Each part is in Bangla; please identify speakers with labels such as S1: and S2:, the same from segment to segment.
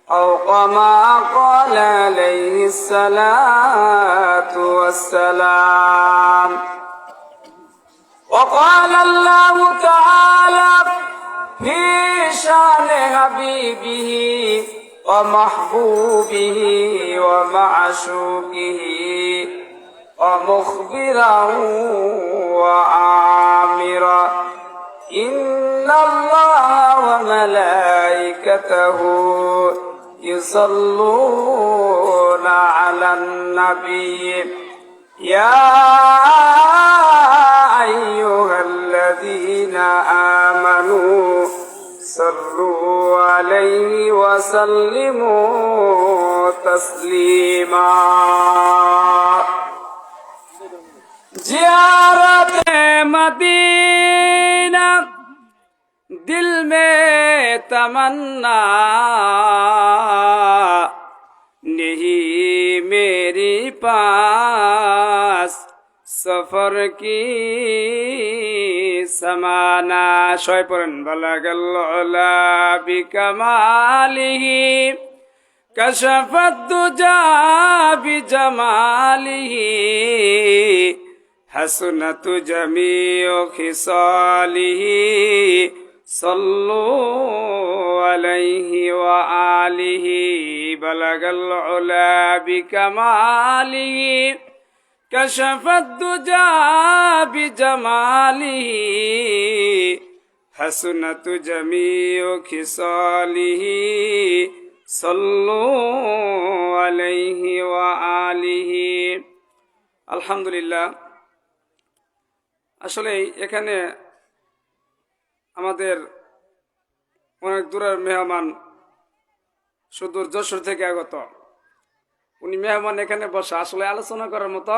S1: أو كما قال عليه الصلاة والسلام. وقال الله تعالى في شان حبيبه ومحبوبه ومعشوقه ومخبرا وآمرا إن الله وملائكته يصلون على النبي يا أيها الذين آمنوا صلوا عليه وسلموا تسليما. जियारत मदीना दिल में तमन्ना नहीं मेरी पास सफर की समाना. शोय पढ़न बलगल्ला बिकमालिही कशफत दुजा बिजमालिही हसनत जमीउ खिसालिही सल्लु अलैहि व आलिही बलगल उला बिकमालिही कशफत दुजा बिजमालिही हसनत जमीउ खिसालिही सल्लु अलैहि व आलिही. আলহামদুলিল্লাহ, আসলে এখানে আমাদের অনেক দূরের মেহমান, সুদূর যশোর থেকে আগত উনি মেহমান এখানে বসা, আসলে আলোচনা করার মতো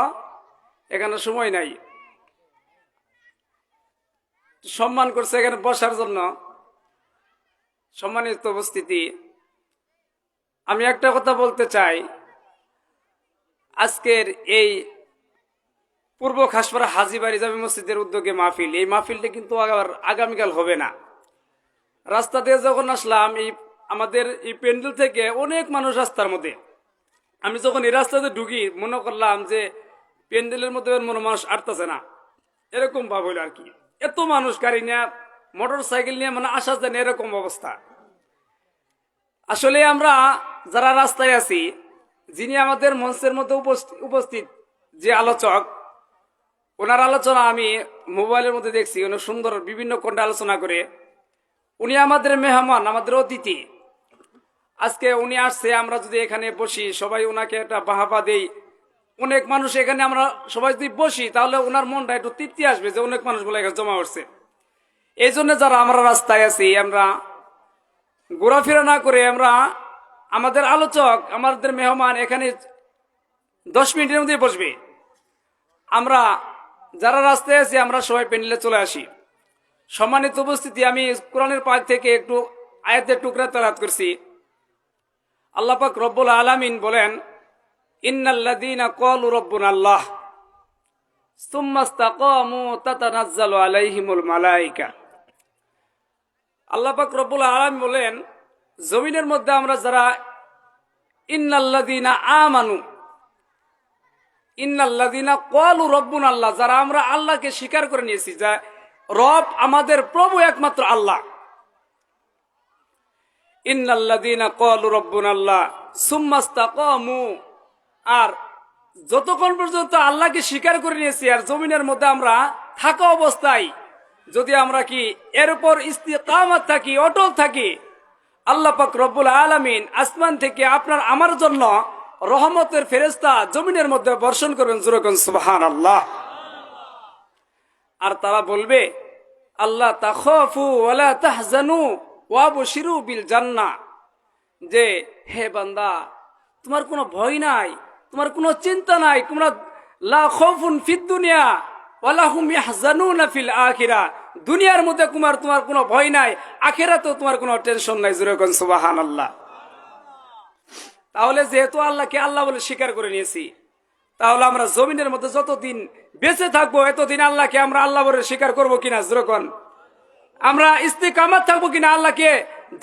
S1: এখানে সময় নাই, সম্মান করছে এখানে বসার জন্য। সম্মানিত উপস্থিতি, আমি একটা কথা বলতে চাই, আজকের এই পূর্ব খাসপাড়া হাজীবাড়ি জামে মসজিদের উদ্যোগে মাহফিল, এই মাহফিলটা কিন্তু আগামীকাল হবে না। রাস্তা দিয়ে যখন আসলাম, এই আমাদের এই প্যান্ডেল থেকে অনেক মানুষ রাস্তার মধ্যে, আমি যখন এই রাস্তাতে ঢুকি মনে করলাম যে প্যান্ডেলের মধ্যে মনে মানুষ আটতেছে না, এরকম ভাব হইল আর কি। এত মানুষ গাড়ি নিয়ে মোটর সাইকেল নিয়ে মানে আসা যায় না, এরকম অবস্থা। আসলে আমরা যারা রাস্তায় আছি, যিনি আমাদের মঞ্চের মধ্যে উপস্থিত যে আলোচক, ওনার আলোচনা আমি মোবাইলের মধ্যে দেখছি, অনেক সুন্দর বিভিন্ন কণ্ঠে আলোচনা করে। উনি আমাদের মেহমান, আমাদের অতিথি। আজকে উনি আসছে, আমরা যদি এখানে বসি, সবাই ওনাকে একটা বাহাবা দেই, অনেক মানুষ এখানে আমরা সবাই যদি বসি, তাহলে ওনার মনটা একটু তৃপ্তি আসবে যে অনেক মানুষগুলো এখানে জমা হচ্ছে। এই জন্য যারা আমরা রাস্তায় আছি, আমরা ঘোরাফেরা না করে আমরা আমাদের আলোচক, আমাদের মেহমান এখানে 10 মিনিটের মধ্যে বসবে। আমরা যারা রাস্তায় আছি, আমরা সবাই প্যান্ডেলে চলে আসি। সম্মানিত উপস্থিতি, আমি কোরআনের পাক থেকে একটু আয়াতের টুকরা তেলাওয়াত করছি। আল্লাহ পাক রব্বুল আলামিন বলেন, ইন্নাল্লাযীনা ক্বালু রাব্বুনাল্লাহ সুম্মা ইসতাকামু তাতানাজ্জালু আলাইহিমুল মালায়েকা। আল্লাহ পাক রব্বুল আলামিন বলেন, জমিনের মধ্যে আমরা যারা ইন্নাল্লাযীনা আমানু, ইন্নাল্লাযীনা ক্বালু রাব্বুনাল্লাহ, যারা আমরা আল্লাহকে স্বীকার করে নিয়েছি যে রব আমাদের প্রভু একমাত্র আল্লাহ। ইন্নাল্লাযীনা ক্বালু রাব্বুনাল্লাহ সুম্মা ইসতাকামু, আর যতক্ষণ পর্যন্ত আল্লাহকে স্বীকার করে নিয়েছি আর জমিনের মধ্যে আমরা থাকা অবস্থায় যদি আমরা কি এর উপর ইস্তিকামাত থাকি, অটল থাকি, আল্লাহ পাক রব্বুল আলামিন আসমান থেকে আপনার আমার জন্য রহমতের ফেরেশতা জমিনের মধ্যে বর্ষণ করবেন। যেরকম সুবহানাল্লাহ। আর তারা বলবে, আল্লাহ তাখাফু ওয়ালা তাহজানু ওয়াবশিরু বিল জান্নাহ, যে হে বান্দা, তোমার কোনো ভয় নাই, তোমার কোনো চিন্তা নাই, তোমরা লা খাউফুন ফিদ দুনিয়া ওয়ালা হুম ইয়াহজানুনা ফিল আখিরাহ, দুনিয়ার মধ্যে তোমার কোনো ভয় নাই, আখিরাতেও তোমার কোনো টেনশন নাই। যেরকম সুবহানাল্লাহ। তাহলে যেহেতু আল্লাহকে আল্লাহ বলে স্বীকার করে নিয়েছি, তাহলে আমরা জমিনের মধ্যে যতদিন বেঁচে থাকবো, এতদিন আল্লাহকে আমরা আল্লাহ বলে স্বীকার করবো কিনা? যেরকম আমরা ইস্তিকামাত থাকবো কিনা? আল্লাহকে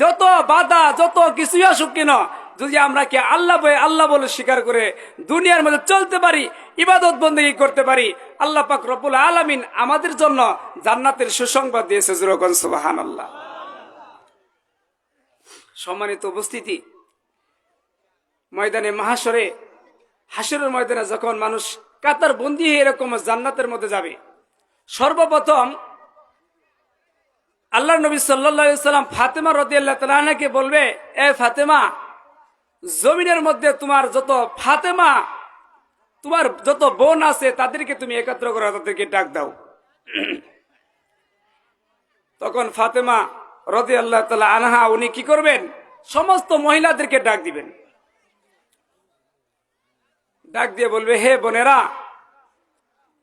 S1: যত বাধা যত কিছুই আসুক কিনা যদি আমরা কি আল্লাহ আল্লাহ বলে স্বীকার করে দুনিয়ার মধ্যে চলতে পারি, ইবাদত বন্দেগী করতে পারি, আল্লাহ পাক রব্বুল আলামিন আমাদের জন্য জান্নাতের সুসংবাদ দিয়েছে। যেরকম সুবহানাল্লাহ। সম্মানিত উপস্থিতি, ময়দানে মাহশরে, হাসরের ময়দানে যখন মানুষ কাতার বন্দী হয়ে এরকম জান্নাতের মধ্যে যাবে, সর্বপ্রথম আল্লাহ নবী সাল্লাল্লাহু আলাইহি সাল্লাম ফাতেমা রাদিয়াল্লাহু তাআলা আনহাকে বলবে, এ ফাতেমা, জমিনের মধ্যে তোমার যত বোন আছে তাদেরকে তুমি একত্র করো, তাদেরকে ডাক দাও। তখন ফাতেমা রাদিয়াল্লাহু তাআলা আনহা উনি কি করবেন? সমস্ত মহিলাদেরকে ডাক দিবেন। ডাক দিয়ে বলবে, হে বোনেরা,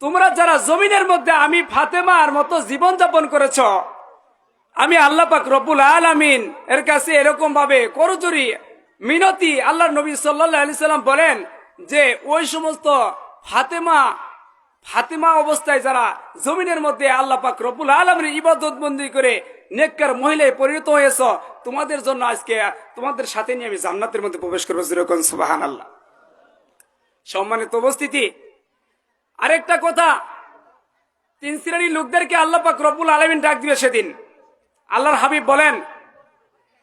S1: তোমরা যারা জমিনের মধ্যে আমি ফাতেমার মতো জীবন যাপন করেছ, আমি আল্লাহ পাক রব্বুল আলামিন এর কাছে এরকম ভাবে করজোরি মিনতি, আল্লাহর নবী সাল্লাল্লাহু আলাইহি সাল্লাম বলেন যে ওই সমস্ত ফাতেমা অবস্থায় যারা জমিনের মধ্যে আল্লাহ পাক রব্বুল আলামিনের ইবাদত বন্দি করে নেককার মহিলায় পরিণত হয়েছ, তোমাদের জন্য আজকে তোমাদের সাথে নিয়ে আমি জান্নাতের মধ্যে প্রবেশ করবো। যেরকম সুবহানাল্লাহ। সম্মানিত উপস্থিতি, আরেকটা কথা, 3 শ্রেণীর লোকদেরকে আল্লাহ পাক রব্বুল আলামিন ডাক দিবে সেদিন। আল্লাহর হাবিব বলেন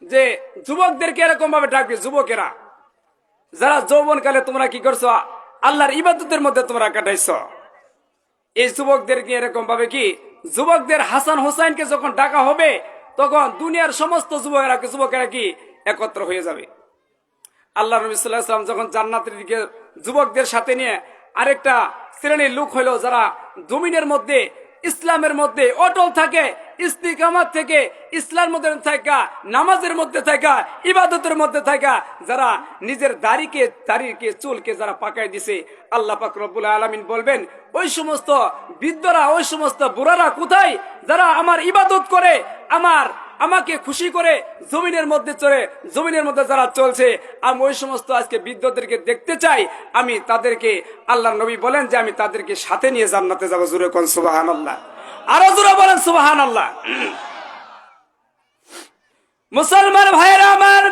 S1: যে যুবকদেরকে এরকম ভাবে ডাকবে, যুবকেরা যারা যৌবনকালে তোমরা কি করছো? আল্লাহর ইবাদতের মধ্যে তোমরা কাটাইছো। এই যুবকদেরকে এরকম ভাবে কি, যুবকদের হাসান হোসাইনকে যখন ডাকা হবে তখন দুনিয়ার সমস্ত যুবকেরা কি একত্র হয়ে যাবে। আল্লাহ নবী সাল্লাল্লাহু আলাইহি ওয়াসাল্লাম যখন জান্নাতের দিকে যুবকদের সাথে নিয়ে আরেকটা শ্রেণীর লোক হলো যারা জমিনের মধ্যে ইসলামের মধ্যে অটল থাকে, ইস্তিকামাত থেকে ইসলামের মধ্যে থাকা, নামাজের মধ্যে থাকা, ইবাদতের মধ্যে থাকা, যারা নিজের দাড়িকে চুলকে যারা পাকাই দিছে, আল্লাহ পাক রব্বুল আলামিন বলবেন, ওই সমস্ত বৃদ্ধরা, ওই সমস্ত বুড়ারা কোথায়? যারা আমার ইবাদত করে, আমাকে খুশি করে জমিনের মধ্যে যারা চলছে, আমি ওই সমস্ত আজকে বৃদ্ধদেরকে দেখতে চাই। আমি তাদেরকে, আল্লাহর নবী বলেন যে আমি তাদেরকে সাথে নিয়ে জান্নাতে যাবো। জোরে কোন সুবহানাল্লাহ, আরো জোরে বলেন সুবহানাল্লাহ। মুসলমান ভাইরা আমার,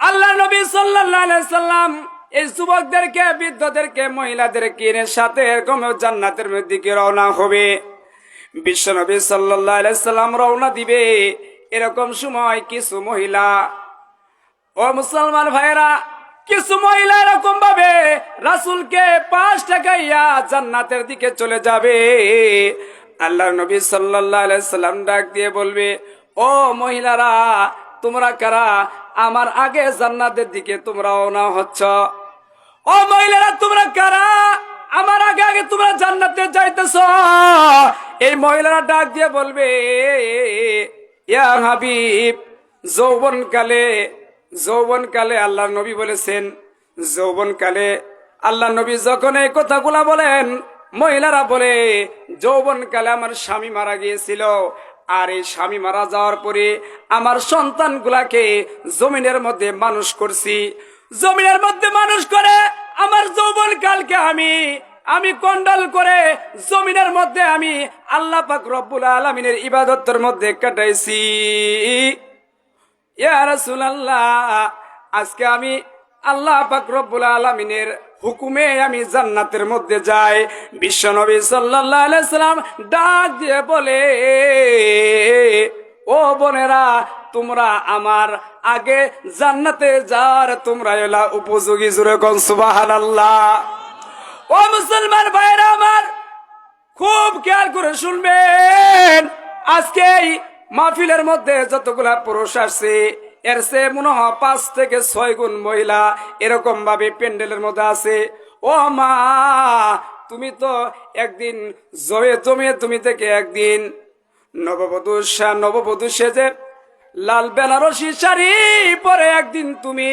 S1: আল্লাহর নবী সাল্লাল্লাহু আলাইহি সাল্লাম এই যুবকদেরকে, বৃদ্ধদেরকে, মহিলাদেরকে সাথে এরকম জান্নাতের দিকে রওনা হবে। বিশ্বনবী সাল্লাল্লাহু আলাইহি সাল্লাম রওনা দিবে, এরকম সময় কিছু মহিলা, ও মুসলমান ভাইরা, কিছু মহিলা এরকম ভাবে রাসূলকে পাশ ঠেকাইয়া জান্নাতের দিকে চলে যাবে। আল্লাহর নবী সাল্লাল্লাহু আলাইহি সাল্লাম ডাক দিয়ে বলবে, ও মহিলারা, তোমরা কারা আমার আগে জান্নাতের দিকে তোমরা রওনা হচ্ছ? ও মহিলারা, তোমরা কারা আমার আগে আগে তোমরা জান্নাতে যাইতেছ? এই মহিলারা ডাক দিয়ে বলবে, ইয়া হাবিব, যৌবনকালে আল্লাহর নবী বলেছেন, যৌবনকালে আল্লাহর নবী যখন এই কথাগুলা বলেন, মহিলারা বলে, যৌবনকালে আমার স্বামী মারা গিয়েছিল, আর এই স্বামী মারা যাওয়ার পরে আমার সন্তানগুলাকে জমিনের মধ্যে মানুষ করছি। জমিনের মধ্যে মানুষ করে আমার যৌবনকালকে আমি কন্ডাল করে জমিনের মধ্যে আমি আল্লাহ পাক রব্বুল আলামিনের ইবাদতের মধ্যে কাটাইছি। ইয়া রাসূলুল্লাহ, আজকে আমি আল্লাহ পাক রব্বুল আলামিনের হুকুমে আমি জান্নাতের মধ্যে যাই। বিশ্বনবী সাল্লাল্লাহু আলাইহি সাল্লাম ডাক দিয়ে বলে, ও বোনেরা, তোমরা আমার আগে জান্নাতে যাওয়ার তোমরা এলা উপযোগী। জোরে কোন সুবহানাল্লাহ। ও মুসলমান ভাইরা আমার, খুব খেয়াল করে শুনবেন, আজকে এই মাহফিলের মধ্যে যতগুলা পুরুষ আসছে, এর সে মনে হয় 5 থেকে 6 গুণ মহিলা এরকম ভাবে প্যান্ডেলের মধ্যে আছে। ও মা, তুমি তো একদিন তুমি থেকে একদিন নববধূ সেজে লাল বেনারসি শাড়ি পরে একদিন তুমি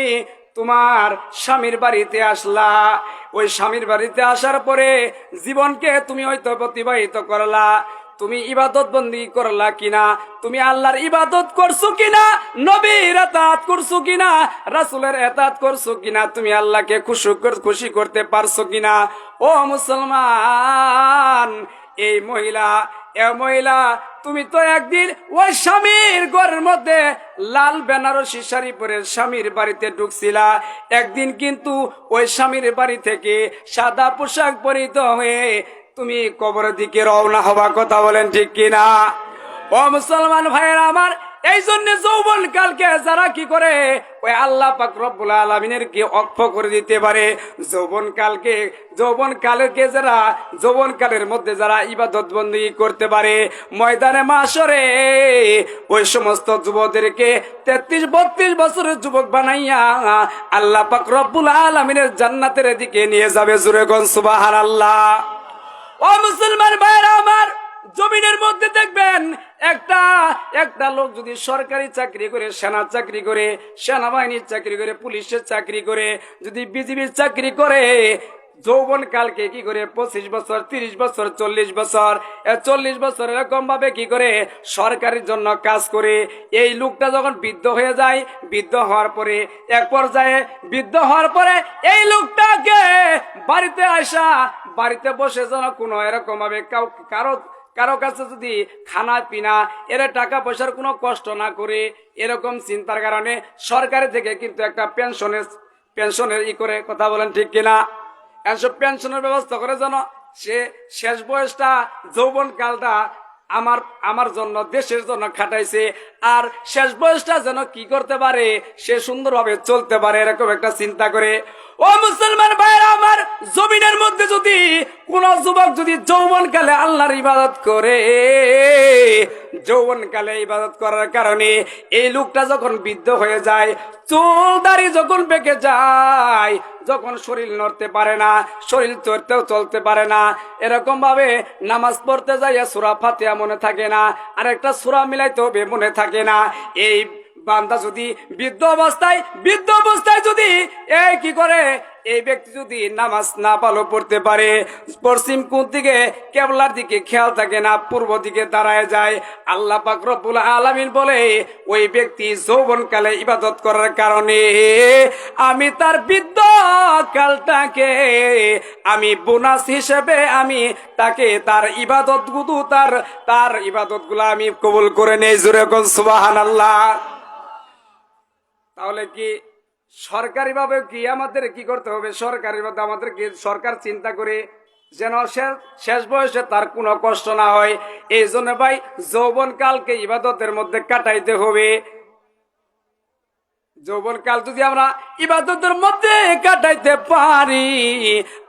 S1: তোমার স্বামীর বাড়িতে আসলা। ওই স্বামীর বাড়িতে আসার পরে জীবনকে তুমি হয়তো অতিবাহিত করলা। তুমি ইবাদত বন্দি করলা কিনা? তুমি আল্লাহর ইবাদত করছো কিনা? নবীর ইতাআত করছো কিনা? রাসূলের ইতাআত করছো কিনা? তুমি আল্লাহকে খুশি করতে পারছো কিনা? ও মুসলমান, এই মহিলা এ মহিলা, তুমি তো একদিন ওই স্বামীর ঘরের মধ্যে লাল বেনারসি শাড়ি পরে স্বামীর বাড়িতে ঢুকছিলা, একদিন কিন্তু ওই স্বামীর বাড়ি থেকে সাদা পোশাক পরিহিত হয়ে তুমি কবরের দিকে রওনা হবা। কথা বলেন ঠিক কিনা? ও মুসলমান ভাইয়েরা আমার, এই জন্য যৌবন কালকে যারা কি করে ওই আল্লাহ পাক রব্বুল আলামিনের কি অক্ষ করে দিতে পারে, যৌবন কালকে যারা যৌবন কালের মধ্যে যারা ইবাদত বন্দী করতে পারে, ময়দানে মাশরে ওই সমস্ত যুবকদেরকে 33-32 বছরের যুবক বানাইয়া আল্লাহ পাক রব্বুল আলামিনের জান্নাতের দিকে নিয়ে যাবে। জোরে কোন সুবহানাল্লাহ। ও মুসলমান ভাইরা আমার, জমিনের মধ্যে দেখবেন একটা লোক যদি সরকারি চাকরি করে, সেনা চাকরি করে, সেনাবাহিনীর চাকরি করে, পুলিশের চাকরি করে, যদি বিজিবির চাকরি করে, যৌবন কালকে কি করে 25 বছর, 30 বছর, 40 বছর, 40 বছর এরকম ভাবে কি করে সরকারের জন্য কাজ করে। এই লোকটা যখন বৃদ্ধ হয়ে যায়, বৃদ্ধ হওয়ার পরে এক পর্যায়ে এই লোকটাকে বাড়িতে আসা, বাড়িতে বসে যেন কোনো এরকম ভাবে কারো কাছে যদি খানা পিনা এর টাকা পয়সার কোনো কষ্ট না করে, এরকম চিন্তার কারণে সরকারি থেকে কিন্তু একটা পেনশনের করে। কথা বলেন ঠিক কিনা? এসব পেনশনের ব্যবস্থা করে যেন সে শেষ বয়সটা, যৌবন কালটা আমার জন্য, দেশের জন্য খাটাইছে, আর শেষ বয়সটা যেন কি করতে পারে, সে সুন্দরভাবে চলতে পারে, এরকম একটা চিন্তা করে। ও মুসলমান ভাইরা আমার, জমিনের মধ্যে যদি কোন যুবক যদি যৌবন কালে আল্লাহর ইবাদত করে, যৌবন কালে ইবাদত করার কারণে এই লোকটা যখন বৃদ্ধ হয়ে যায়, চুল দাড়ি যখন পেকে যায়, যখন শরীর নড়তে পারে না, শরীর চলতে পারে না, এরকম ভাবে নামাজ পড়তে যাইয়া সূরা ফাতিহা মনে থাকে না, আর একটা সূরা মিলাইতে হবে মনে থাকে না, এই বান্দা যদি বৃদ্ধ অবস্থায় যদি কি করে, এই ব্যক্তি যদি নামাজ না ভালো পড়তে পারে, পশ্চিম কোণ দিকে কেবলার দিকে খেয়াল থাকে না, পূর্ব দিকে দাঁড়ায় যায়, আল্লাহ পাক রব্বুল আলামিন বলে ওই ব্যক্তি যৌবন কালে ইবাদত করার কারণে আমি তার বৃদ্ধ কালটাকে আমি বোনাস হিসেবে আমি তাকে তার ইবাদত গুলো আমি কবুল করে নেই। জোরে কোন সুবহানাল্লাহ। তাহলে কি সরকারি ভাবে কি আমাদের কি করতে হবে? সরকারি ভাবে আমাদের কি সরকার চিন্তা করে যেন শেষ বয়সে তার কোনো কষ্ট না হয়। এই জন্য ভাই যৌবন কালকে ইবাদতের মধ্যে কাটাইতে হবে। যৌবন কাল যদি আমরা ইবাদতের মধ্যে কাটাইতে পারি,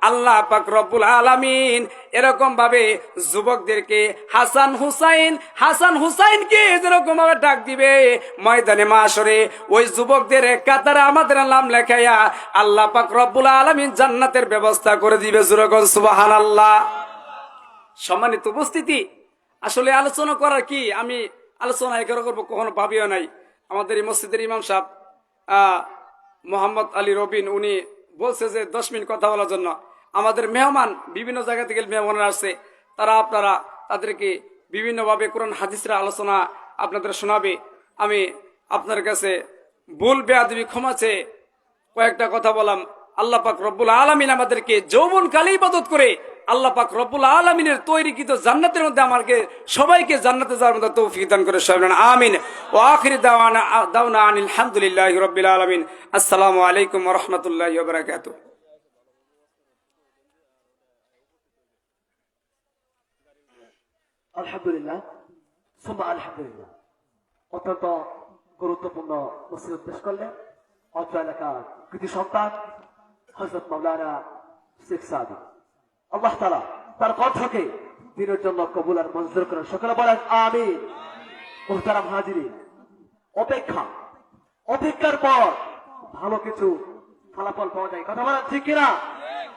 S1: আল্লাহ পাক রব্বুল আলামিন এরকম ভাবে যুবকদেরকে হাসান হুসাইনকে যেরকম ভাবে ডাক দিবে ময়দানে মাশরে, ওই যুবকদের কাতারে আমাদের নাম লেখাইয়া আল্লাহ পাক রব্বুল আলামিন জান্নাতের ব্যবস্থা করে দিবে। যেরকম সুবহানাল্লাহ। সম্মানিত উপস্থিতি, আসলে আলোচনা করার কি, আমি আলোচনা এগারো করবো কখনো ভাবিও নাই। আমাদের এই মসজিদের ইমাম সাহেব মোহাম্মদ আলী রবিন, উনি বলছে যে 10 মিনিট কথা বলার জন্য। আমাদের মেহমান বিভিন্ন জায়গা থেকে মেহমানরা আসছে, আপনারা তাদেরকে বিভিন্নভাবে কোরআন হাদিসের আলোচনা আপনাদের শোনাবে। আমি আপনার কাছে ভুল বেয়াদবি ক্ষমা চেয়ে কয়েকটা কথা বললাম। আল্লাহ পাক রব্বুল আলামিন আমাদেরকে যৌবন কালে ইবাদত করে আল্লাহ পাক রব্বুল আলামিনের তৈরিকৃত জান্নাতের মধ্যে আমাকে সবাইকে জান্নাতে যাওয়ার মতো তৌফিক দান করে সবাই আমিন। ওয়া আখির দাওয়ানা আনিল হামদুলিল্লাহি রাব্বিল আলামিন। আসসালামু আলাইকুম ওয়া রাহমাতুল্লাহি ওয়া বারাকাতুহু।
S2: আলহামদুলিল্লাহ, সুম্মা আলহামদুলিল্লাহ। অত্যন্ত গুরুত্বপূর্ণ নসিহত পেশ করলেন অত্র এলাকার কৃতি সন্তান হযরত মাওলানা শেখ সাদি। আল্লাহ তাআলা তার কণ্ঠকে দিনের জন্য কবুল আর মঞ্জুর করেন। সকলে বলেন আমিন। মুহতারাম হাজিরিন, অপেক্ষার পর ভালো কিছু ফলাফল পাওয়া যায়। কথা বলেন ঠিক কিনা?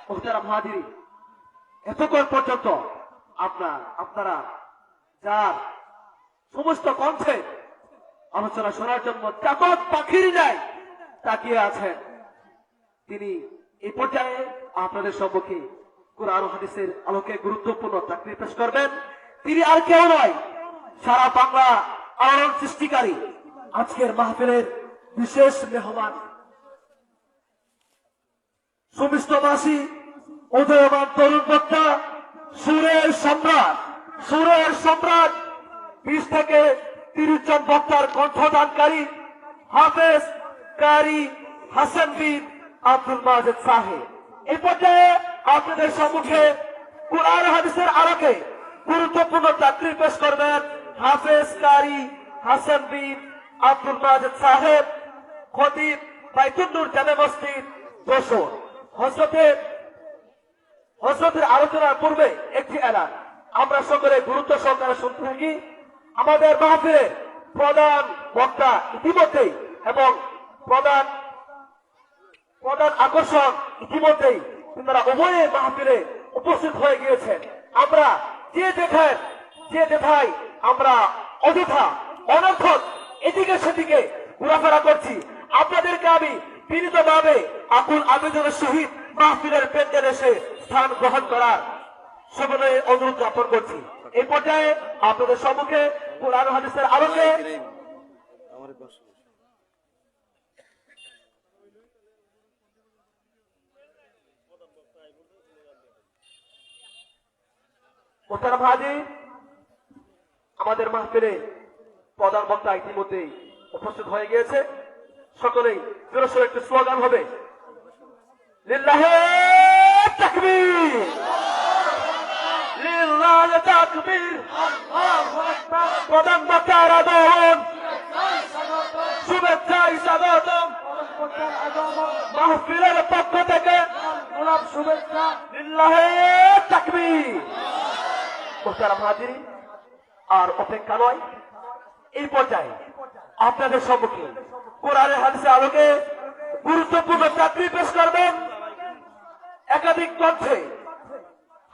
S2: মুহতারাম হাজিরিন, এতক্ষণ পর্যন্ত আপনারা যার সমস্ত কণ্ঠে আলোচনা শোনার জন্য চাতক পাখির যায় তাকিয়ে আছেন, তিনি এই পর্যায়ে আপনাদের সম্মুখে কুরআন ও হাদিসের আলোকে গুরুত্বপূর্ণ তাকরীর পেশ করবেন। তিনি আর কেউ নয়, সারা বাংলা আলোড়ন সৃষ্টিকারী আজকের মাহফিলের বিশেষ মেহমান, সুমিষ্টভাষী উদয়মান তরুণ বক্তা, সুরের সম্রাট, সুরের সম্রাট 20 থেকে 30 জন বক্তার কণ্ঠদানকারী হাফেজ কারি হাসান বিন আব্দুল মাজেদ সাহেব। এই পর্যায়ে আপনাদের সম্মুখে কুরআন হাদিসের আলোকে গুরুত্বপূর্ণ তাকরীর পেশ করবেন হাফেজ কারি হাসান বিন আব্দুল মাজেদ সাহেব, খতিব বাইতুন নূর জামে মসজিদ যশোর। হযরতের আলোচনার পূর্বে একটি এলান আমরা সকলে গুরুত্ব সহকারে শুনতে থাকি। আমাদের মাহফিলের প্রধান বক্তা ইতিমধ্যেই এবং প্রধান আকর্ষণ ইতিমধ্যেই তারা উভয়ে মাহফিলে উপস্থিত হয়ে গিয়েছেন। আমরা যে যেথায় আমরা অযথা অনর্থক এদিকে সেদিকে ঘোরাফেরা করছি, আপনাদেরকে আমি বিনীতভাবে আকুল আবেদনের সহিত মাহফিলের প্যান্ডেলে এসে স্থান গ্রহণ করার সকলে অনুরোধ জ্ঞাপন করছি। এই পর্যায়ে আপনাদের সম্মুখে কুরআন হাদিসের আলোকে মোহতারাম হাজী, আমাদের মাহফিলে প্রধান বক্তা ইতিমধ্যেই উপস্থিত হয়ে গিয়েছে। সকলেই জোরসোর একটি স্লোগান হবে, লিল্লাহে তাকবীর, লিল্লাহে তাকবীর। প্রধান বক্তার আগমন, শুভেচ্ছায় স্বাগতম। মাহফিলের পক্ষ থেকে গোলাপ শুভেচ্ছা, লিল্লাহে তাকবীর। মোহতারাম হাজিরিন, আর অপেক্ষা নয়, এই পর্যায়ে আপনাদের সম্মুখে কোরআনের হাদিসের আলোকে গুরুত্বপূর্ণ তাকরীর পেশ করবেন একাধিক কণ্ঠে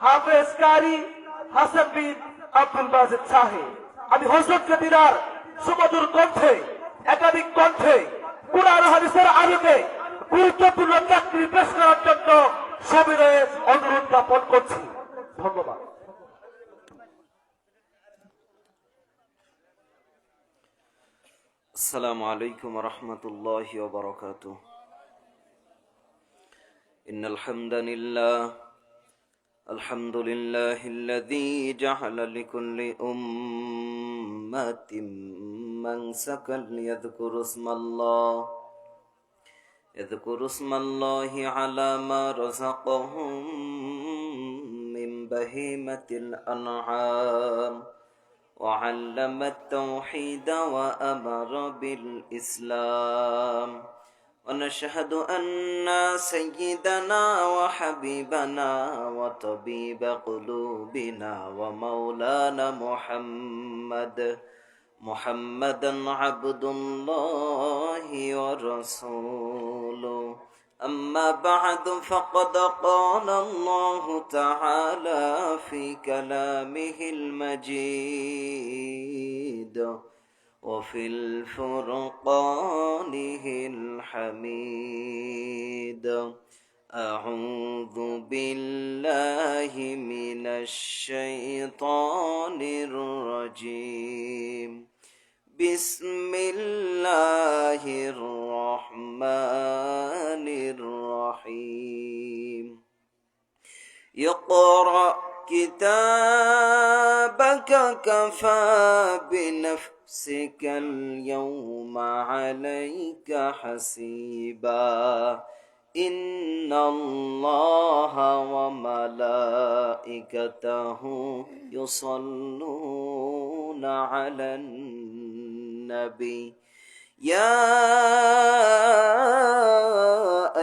S2: হাফেজ কারি হাসান বিন আব্দুল মাজেদ সাহেব। আমি হযরতকে দিনার সুমধুর কণ্ঠে একাধিক কণ্ঠে কোরআন হাদিসের আলোকে গুরুত্বপূর্ণ তাকরীর পেশ করার জন্য সবিনয়ে অনুরোধ জ্ঞাপন করছি। ধন্যবাদ।
S3: السلام عليكم ورحمة الله وبركاته. إن الحمد لله الذي جعل لكل أمة منسكا يذكر اسم الله على ما رزقهم من بهيمة الأنعام وعلم التوحيد وأمر بالإسلام ونشهد أن سيدنا وحبيبنا وطبيب قلوبنا ومولانا محمدا عبد الله ورسوله. أما بعد فقد قال الله تعالى في كلامه المجيد وفي الفرقانه الحميد. أعوذ بالله من الشيطان الرجيم. بسم الله الرحمن الرحيم. اقرأ كتابك كفى بنفسك اليوم عليك حسيبا. إن الله وملائكته يصلون على النبي يا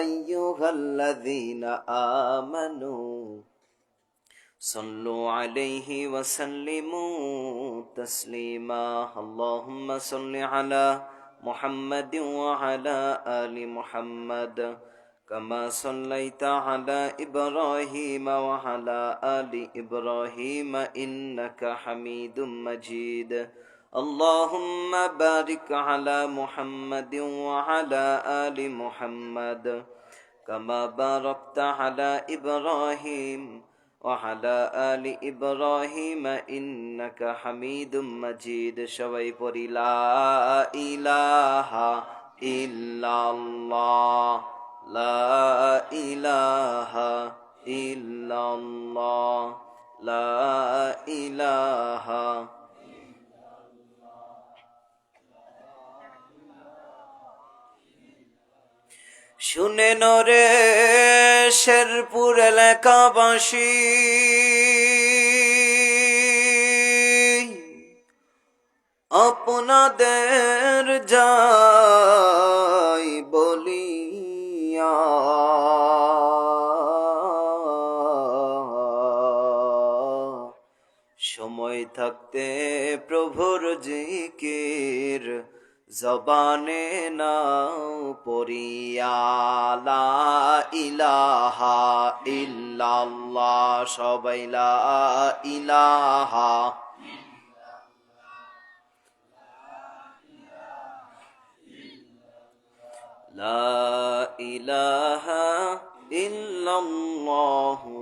S3: أيها الذين آمنوا صلوا عليه وسلموا تسليما. اللهم صل على محمد وعلى آل محمد كما صليت على إبراهيم وعلى آل إبراهيم إنك حميد مجيد. اللهم بارك على محمد وعلى آل محمد كما باركت على إبراهيم وعلى آل إبراهيم إنك حميد مجيد. সবাই পড়ি লা ইলাহা ইল্লাল্লাহ লা ইলাহা ইল্লাল্লাহ লা ইলাহা শুনে নরে শেরপুর এলাকাবাসী, আপনাদের যাই বলিয়া সময় থাকতে প্রভুর জিকির জবানে নাও পড়িয়া, লা ইলাহা ইল্লাল্লাহ, সবাই লা ইলাহা লা ইলাহা ইল্লাল্লাহু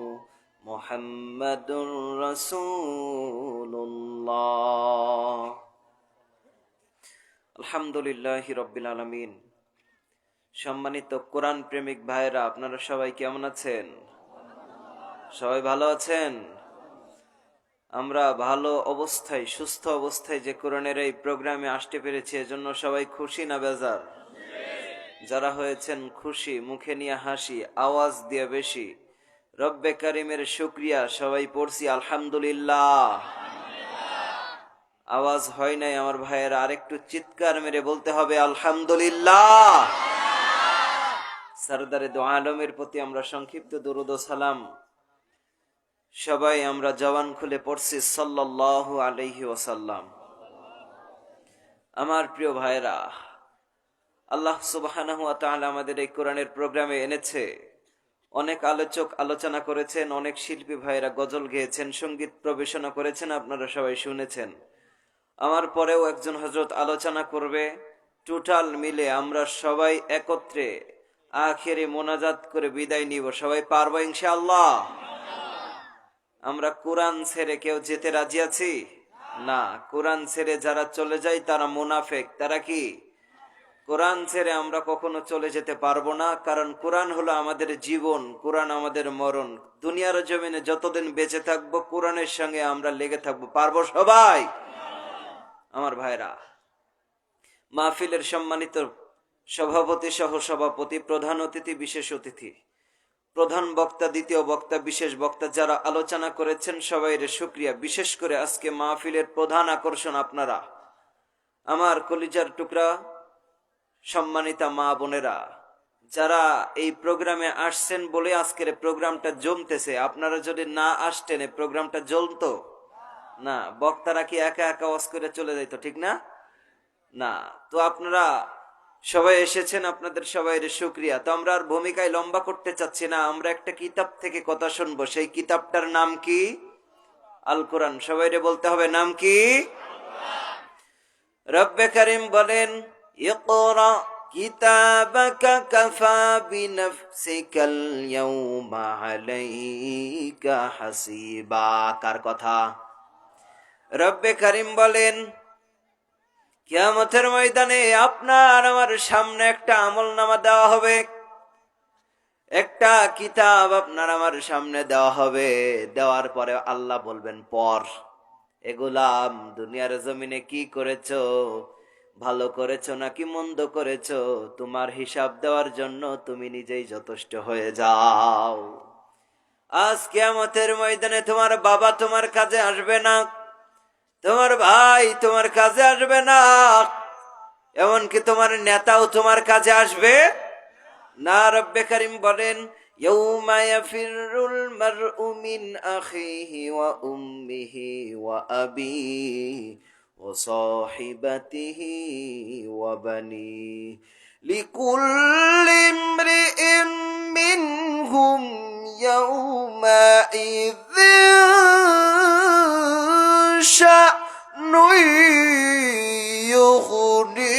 S3: মুহাম্মাদুর রাসূলুল্লাহ। আলহামদুলিল্লাহি রাব্বিল আলামিন। সম্মানিত কোরআন প্রেমিক ভাইরা, আপনারা সবাই কেমন আছেন? সবাই ভালো আছেন? আমরা ভালো অবস্থায়, সুস্থ অবস্থায় যে কোরআনের এই প্রোগ্রামে আসতে পেরেছি, এজন্য সবাই খুশি না বেজার? যারা হয়েছেন খুশি, মুখে নিয়ে হাসি, আওয়াজ দিয়ে বেশি রব্বে কারিমের শুকরিয়া সবাই পড়ছি আলহামদুলিল্লাহ। আওয়াজ হয় নাই আমার ভাইয়েরা, আরেকটু চিৎকার মেরে বলতে হবে আলহামদুলিল্লাহ। সরদারে দো আলমের প্রতি আমরা সংক্ষিপ্ত দুরূদ ও সালাম সবাই আমরা জবান খুলে পড়ছি সাল্লাল্লাহু আলাইহি ওয়াসাল্লাম। আমার প্রিয় ভাইরা, আল্লাহ সুবহানাহু ওয়া তাআলা আমাদের এই কোরআনের প্রোগ্রামে এনেছে। অনেক আলোচক আলোচনা করেছেন, অনেক শিল্পী ভাইরা গজল গেয়েছেন, সঙ্গীত পরিবেশনা করেছেন, আপনারা সবাই শুনেছেন। আমার পরেও একজন হযরত আলোচনা করবে। টোটাল মিলে আমরা সবাই একত্রে আখেরে মোনাজাত করে বিদায় নিব। সবাই পারবো ইনশাআল্লাহ? আমরা কোরআন ছেড়ে কেউ যেতে রাজি আছি না। কোরআন ছেড়ে যারা চলে যায় তারা মুনাফিক। তারা কি? কোরআন ছেড়ে আমরা কখনো চলে যেতে পারবো না, কারণ কোরআন হলো আমাদের জীবন, কোরআন আমাদের মরণ। দুনিয়ার জমিনে যতদিন বেঁচে থাকবো কোরআনের সঙ্গে আমরা লেগে থাকবো। পারবো সবাই? আমার ভাইরা, মাহফিলের সম্মানিত সভাপতি, সহ সভাপতি, প্রধান অতিথি, বিশেষ অতিথি, প্রধান বক্তা, দ্বিতীয় বক্তা, বিশেষ বক্তা যারা আলোচনা করেছেন সবাইরে শুকরিয়া। বিশেষ করে আজকে মাহফিলের প্রধান আকর্ষণ আপনারা, আমার কলিজার টুকরা সম্মানিতা মা বোনেরা, যারা এই প্রোগ্রামে আসছেন বলে আজকের প্রোগ্রামটা জমতেছে। আপনারা যদি না আসতেন এই প্রোগ্রামটা জ্বলতো না। বক্তারা কি একা একা ওয়াজ করে চলে যাইতো? ঠিক না? না। তো আপনারা সবাই এসেছেন, আপনাদের সবাইয়ের শুকরিয়া। তো আমরা আর ভূমিকায় লম্বা করতে চাচ্ছি না, আমরা একটা কিতাব থেকে কথা শুনবো। সেই কিতাবটার নাম কি? আল কোরআন। সবাইরে বলতে হবে, নাম কি? রব্বে কারিম বলেন, ইকরা কিতাবাকা কাফা বিনাফসিকাল ইয়াউমা আলাইকা হাসিবা। কার কথা? রব্বে কারিম বলেন, কিয়ামতের ময়দানে আপনার আমার সামনে একটা আমলনামা দেওয়া হবে, একটা কিতাব আপনার আমার সামনে দেওয়া হবে। দেওয়ার পরে আল্লাহ বলবেন, পর এ গোলাম দুনিয়ার জমিনে কি করেছো, ভালো করেছো নাকি মন্দ করেছো, তোমার হিসাব দেওয়ার জন্য তুমি নিজেই যথেষ্ট হয়ে যাও। আজ কিয়ামতের ময়দানে তোমার বাবা তোমার কাজে আসবে না, তোমার ভাই তোমার কাজে আসবে না, এমনকি তোমার নেতাও তোমার কাজে আসবে না। রব্বে কারিম বলেন, ইয়াউমা ইয়াফিরুল মারউ মিন আখিহি ওয়া উম্মিহি ওয়া আবিহি ওয়া সাহিবাতিহি ওয়া বানিহি লিকুল্লি ইমরিইন মিনহুম ইয়াউমা ইযিন শা'নুন ইউগনি।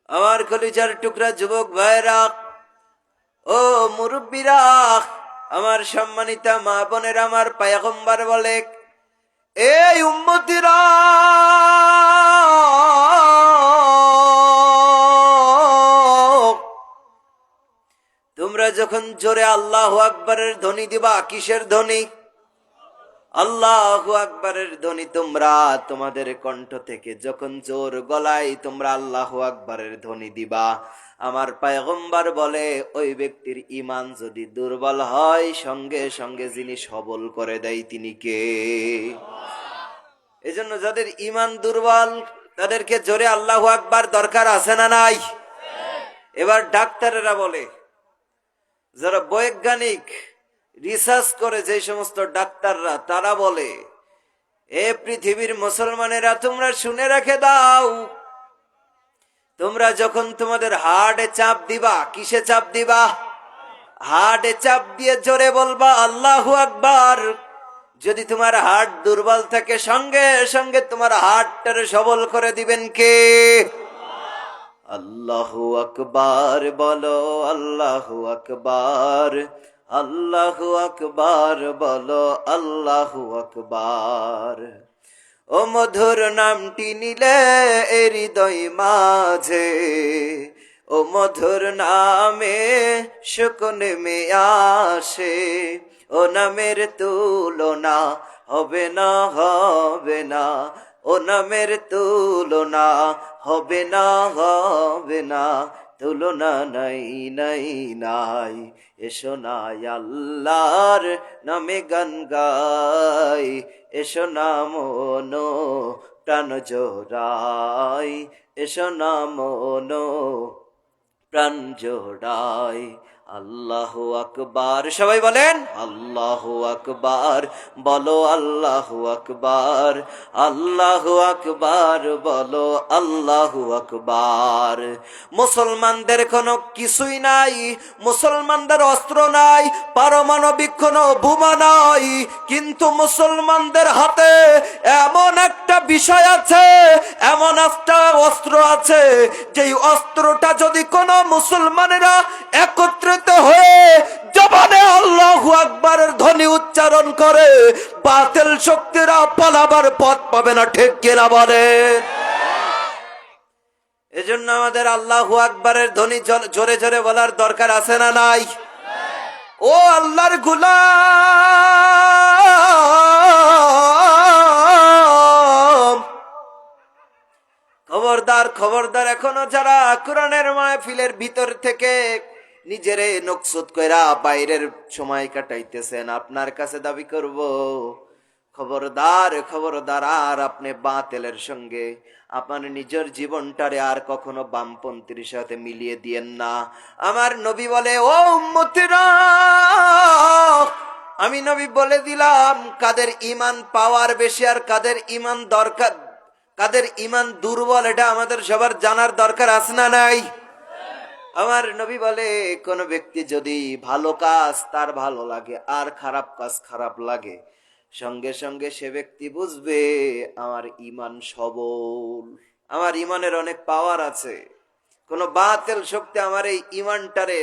S3: আমার কলিজার টুকরা যুবক ভাইরা, ও মুরব্বীরা, আমার সম্মানিতা মা বোনেরা, আমার পয়গম্বর বলে, এই উম্মতিরা, জোরে আল্লাহু আকবারের ধ্বনি দিবা। কিসের ধ্বনি? আল্লাহু আকবারের ধ্বনি তোমরা তোমাদের কণ্ঠ থেকে যখন জোর গলায় তোমরা আল্লাহু আকবারের ধ্বনি দিবা, আমার পয়গম্বর বলে ওই ব্যক্তির ঈমান যদি দুর্বল হয় সঙ্গে সঙ্গে যিনি সবল করে দেয় তিনি কে? এজন্য যাদের ঈমান দুর্বল তাদেরকে জোরে আল্লাহু আকবার দরকার আছে না নাই? এবার ডাক্তারেরা বলে, যারা বৈজ্ঞানিক রিসার্চ করে যে সমস্ত ডাক্তাররা, তারা বলে এ পৃথিবীর মুসলমানেরা তোমরা শুনে রেখে দাও, তোমরা যখন তোমাদের হার্টে চাপ দিবা, কিসে চাপ দিবা? হার্টে চাপ দিয়ে জোরে বলবা আল্লাহু আকবার। যদি তোমার হার্ট দুর্বল থাকে সঙ্গে সঙ্গে তোমার হার্টটারে সবল করে দিবেন কে? আল্লাহু আকবার বলো, আল্লাহু আকবার, আল্লাহু আকবার বলো, আল্লাহু আকবার। ও মধুর নামটি নিলে এ হৃদয় মাঝে, ও মধুর নামে শুকন মে আসে, ও নামের তুলনা হবে না, হবে না, ও নামের তুলনা হবে না, হবে না, তুলনা নাই নাই নাই। এসো নাই আল্লাহর নামে গান গাই, এসো না মনো প্রাণ জোড়াই, এসো না মনো প্রাণ জোড়াই। আল্লাহু আকবার, সবাই বলেন আল্লাহু আকবার, বলো আল্লাহু আকবার, আল্লাহু আকবার বলো, আল্লাহু আকবার। মুসলমানদের কোনো কিছুই নাই, মুসলমানদের অস্ত্র নাই, পারমাণবিক কোনো বোমা নাই, কিন্তু মুসলমানদের হাতে এমন একটা বিষয় আছে, এমন একটা অস্ত্র আছে, যেই অস্ত্রটা যদি কোনো মুসলমানেরা একত্রিত হয়ে জবানে আল্লাহু আকবারের ধ্বনি উচ্চারণ করে, বাতিল শক্তিরা পালাবার পথ পাবে না। ঠিক কিনা বলেন? এজন্য আমাদের আল্লাহু আকবারের ধ্বনি জোরে জোরে বলার দরকার আছে না নাই? ও আল্লাহর গোলাম, খবরদার খবরদার, এখনো যারা কোরআনের মাহফিলের ভিতর থেকে নিজেরে নকসুদ কইরা বাইরের সময় কাটাইতেছেন, আপনার কাছে দাবি করব, খবরদার খবরদার, আর আপনি বাতিলের সঙ্গে আপনার নিজের জীবনটারে আর কখনো বামপন্থীর সাথে মিলিয়ে দিয়েন না। আমার নবী বলে, ও উম্মতিরা, আমি নবী বলে দিলাম কাদের ঈমান পাওয়ার বেশি আর কাদের ঈমান দরকার, কাদের ঈমান দুর্বল, এটা আমাদের সবার জানার দরকার আছে না নাই? আমার নবী বলে, কোন ব্যক্তি যদি ভালো কাজ তার ভালো লাগে আর খারাপ কাজ খারাপ লাগে, সঙ্গে সঙ্গে সে ব্যক্তি বুঝবে আমার ঈমান সবল, আমার ঈমানের অনেক পাওয়ার আছে, কোন বাতিল শক্তি আমার এই ঈমানটারে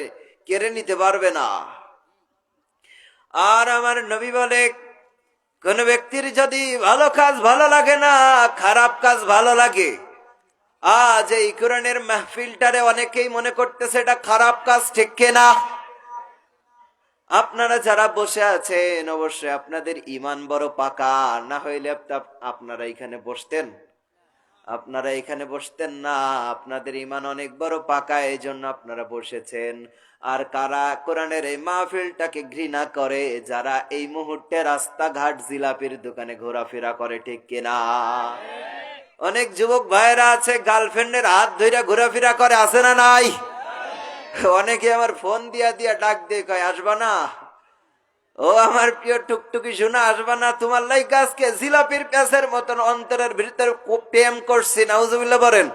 S3: কেড়ে নিতে পারবে না। আর আমার নবী বলে, কোন ব্যক্তির যদি ভালো কাজ ভালো লাগে না, খারাপ কাজ ভালো লাগে, আজ এই কোরআনের মাহফিলটারে অনেকেই মনে করতেছে এটা খারাপ কাজ, ঠিক কিনা? আপনারা যারা বসে আছেন অবশ্যই আপনাদের ঈমান বড় পাকা, না হইলে আপনারা এখানে বসতেন? আপনারা এখানে বসতেন না, আপনাদের ঈমান অনেক বড় পাকা, এই জন্য আপনারা বসেছেন। আর কারা কোরআনের এই মাহফিলটাকে ঘৃণা করে? যারা এই মুহূর্তে রাস্তাঘাট জিলাপির দোকানে ঘোরাফেরা করে, ঠিক কিনা? অনেক যুবক ভাইয়েরা আছে গার্লফ্রেন্ডের হাত ধইরা ঘোরাফেরা করে, আছে না নাই? অনেকে আমার ফোন দিয়া দিয়া ডাক দিয়ে কয়, আসবা না? ও আমার প্রিয় টুকটুকি শোনা, আসবা না? তোমার লাইক আজকে জিলাপির প্যাসের মতন অন্তরের ভিতরে প্রেম করছি, নাউজুবিল্লাহ বলেন।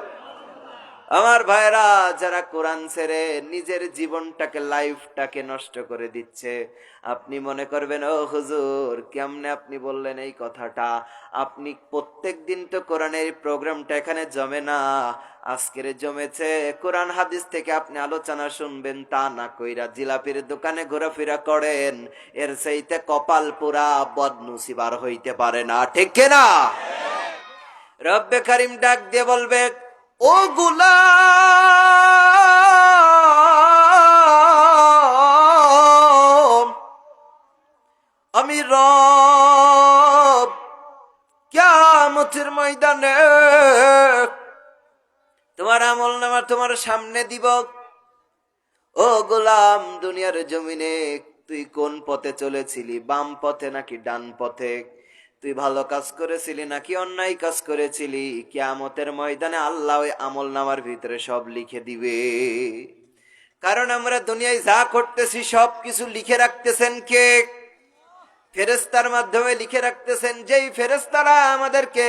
S3: আমার ভাইরা যারা কোরআন ছেড়ে নিজের জীবনটাকে, লাইফটাকে নষ্ট করে দিচ্ছে, আপনি মনে করবেন ও হুজুর কেমনে আপনি বললেন এই কথাটা? আপনি প্রত্যেক দিন তো কোরআনের প্রোগ্রামটা এখানে জমে না, আজকের জমেছে, কোরআন হাদিস থেকে আপনি আলোচনা শুনবেন, তা না কইরা জিলাপির দোকানে ঘোরাফেরা করেন, এর চাইতে কপাল পুরা বদনসিব আর হইতে পারে না, ঠিক কিনা? রব্বে কারিম ডাক দিয়ে বলবে, ও গোলাম রব, কিয়ামতের ময়দানে তোমার আমলনামা তোমার সামনে দিব। ও গোলাম, দুনিয়ার জমিনে তুই কোন পথে চলেছিলি, বাম পথে নাকি ডান পথে? তুই ভালো কাজ করেছিলি নাকি অন্যায় কাজ করেছিলি? কিয়ামতের ময়দানে আল্লাহ ওই আমলনামার ভিতরে সব লিখে দিবে। কারণ আমরা দুনিয়ায় যা করতেছি সব কিছু লিখে রাখতেছেন কে? ফেরেশতার মাধ্যমে লিখে রাখতেছেন। যেই ফেরেশতারা আমাদেরকে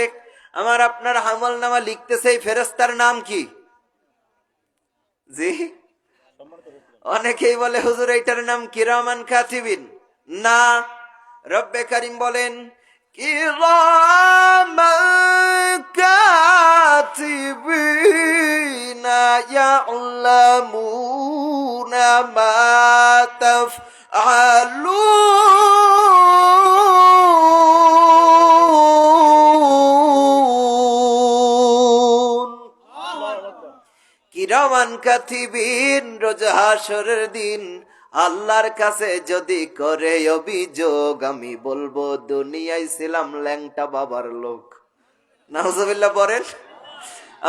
S3: আমার আপনার আমলনামা লিখতেছে, এই ফেরেশতার নাম কি? জি, অনেকেই বলে হুজুর এইটার নাম কিরামান কাতিবিন। না, রব্বে কারীম বলেন কিরামান কাতিবিনা ইয়ালামুনা মা তাফআলুন। কিরামান কাতিবিন রোজ হাসরের দিন আল্লাহর কাছে যদি করে অভিযোগ, আমি বলবো দুনিয়ায় ছিলাম ল্যাংটা বাবার লোক। নাউজুবিল্লাহ পড়েন।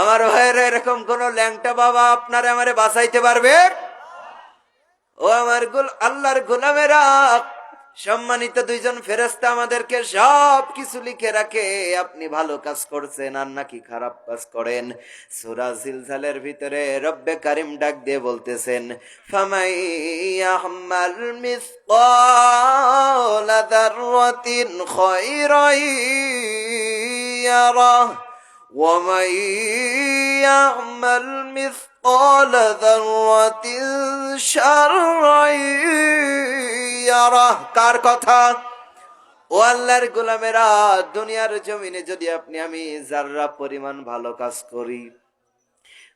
S3: আমার ভাইয়ের এরকম কোন ল্যাংটা বাবা আপনারে আমারে বাঁচাইতে পারবে? ও আমার আল্লাহর গোলামেরা, সম্মানিত দুইজন ফেরেশতা আমাদেরকে সব কিছু লিখে রাখে, আপনি ভালো কাজ করছেন আর নাকি খারাপ কাজ করেন। সূরা জিলজালের ভিতরে রব্বে কারীম ডাক দিয়ে বলতেছেন ফামাই ইয়াহমাল মিসকালা যাররাতিন খায়রান ইয়ারাহ ওয়া মান ইয়াহমাল মিসকালা যাররাতিন শাররান ইয়ারাহ। কার কথা? ও আল্লাহর গোলামেরা, দুনিয়ার জমিনে যদি আপনি আমি যাররা পরিমাণ ভালো কাজ করি,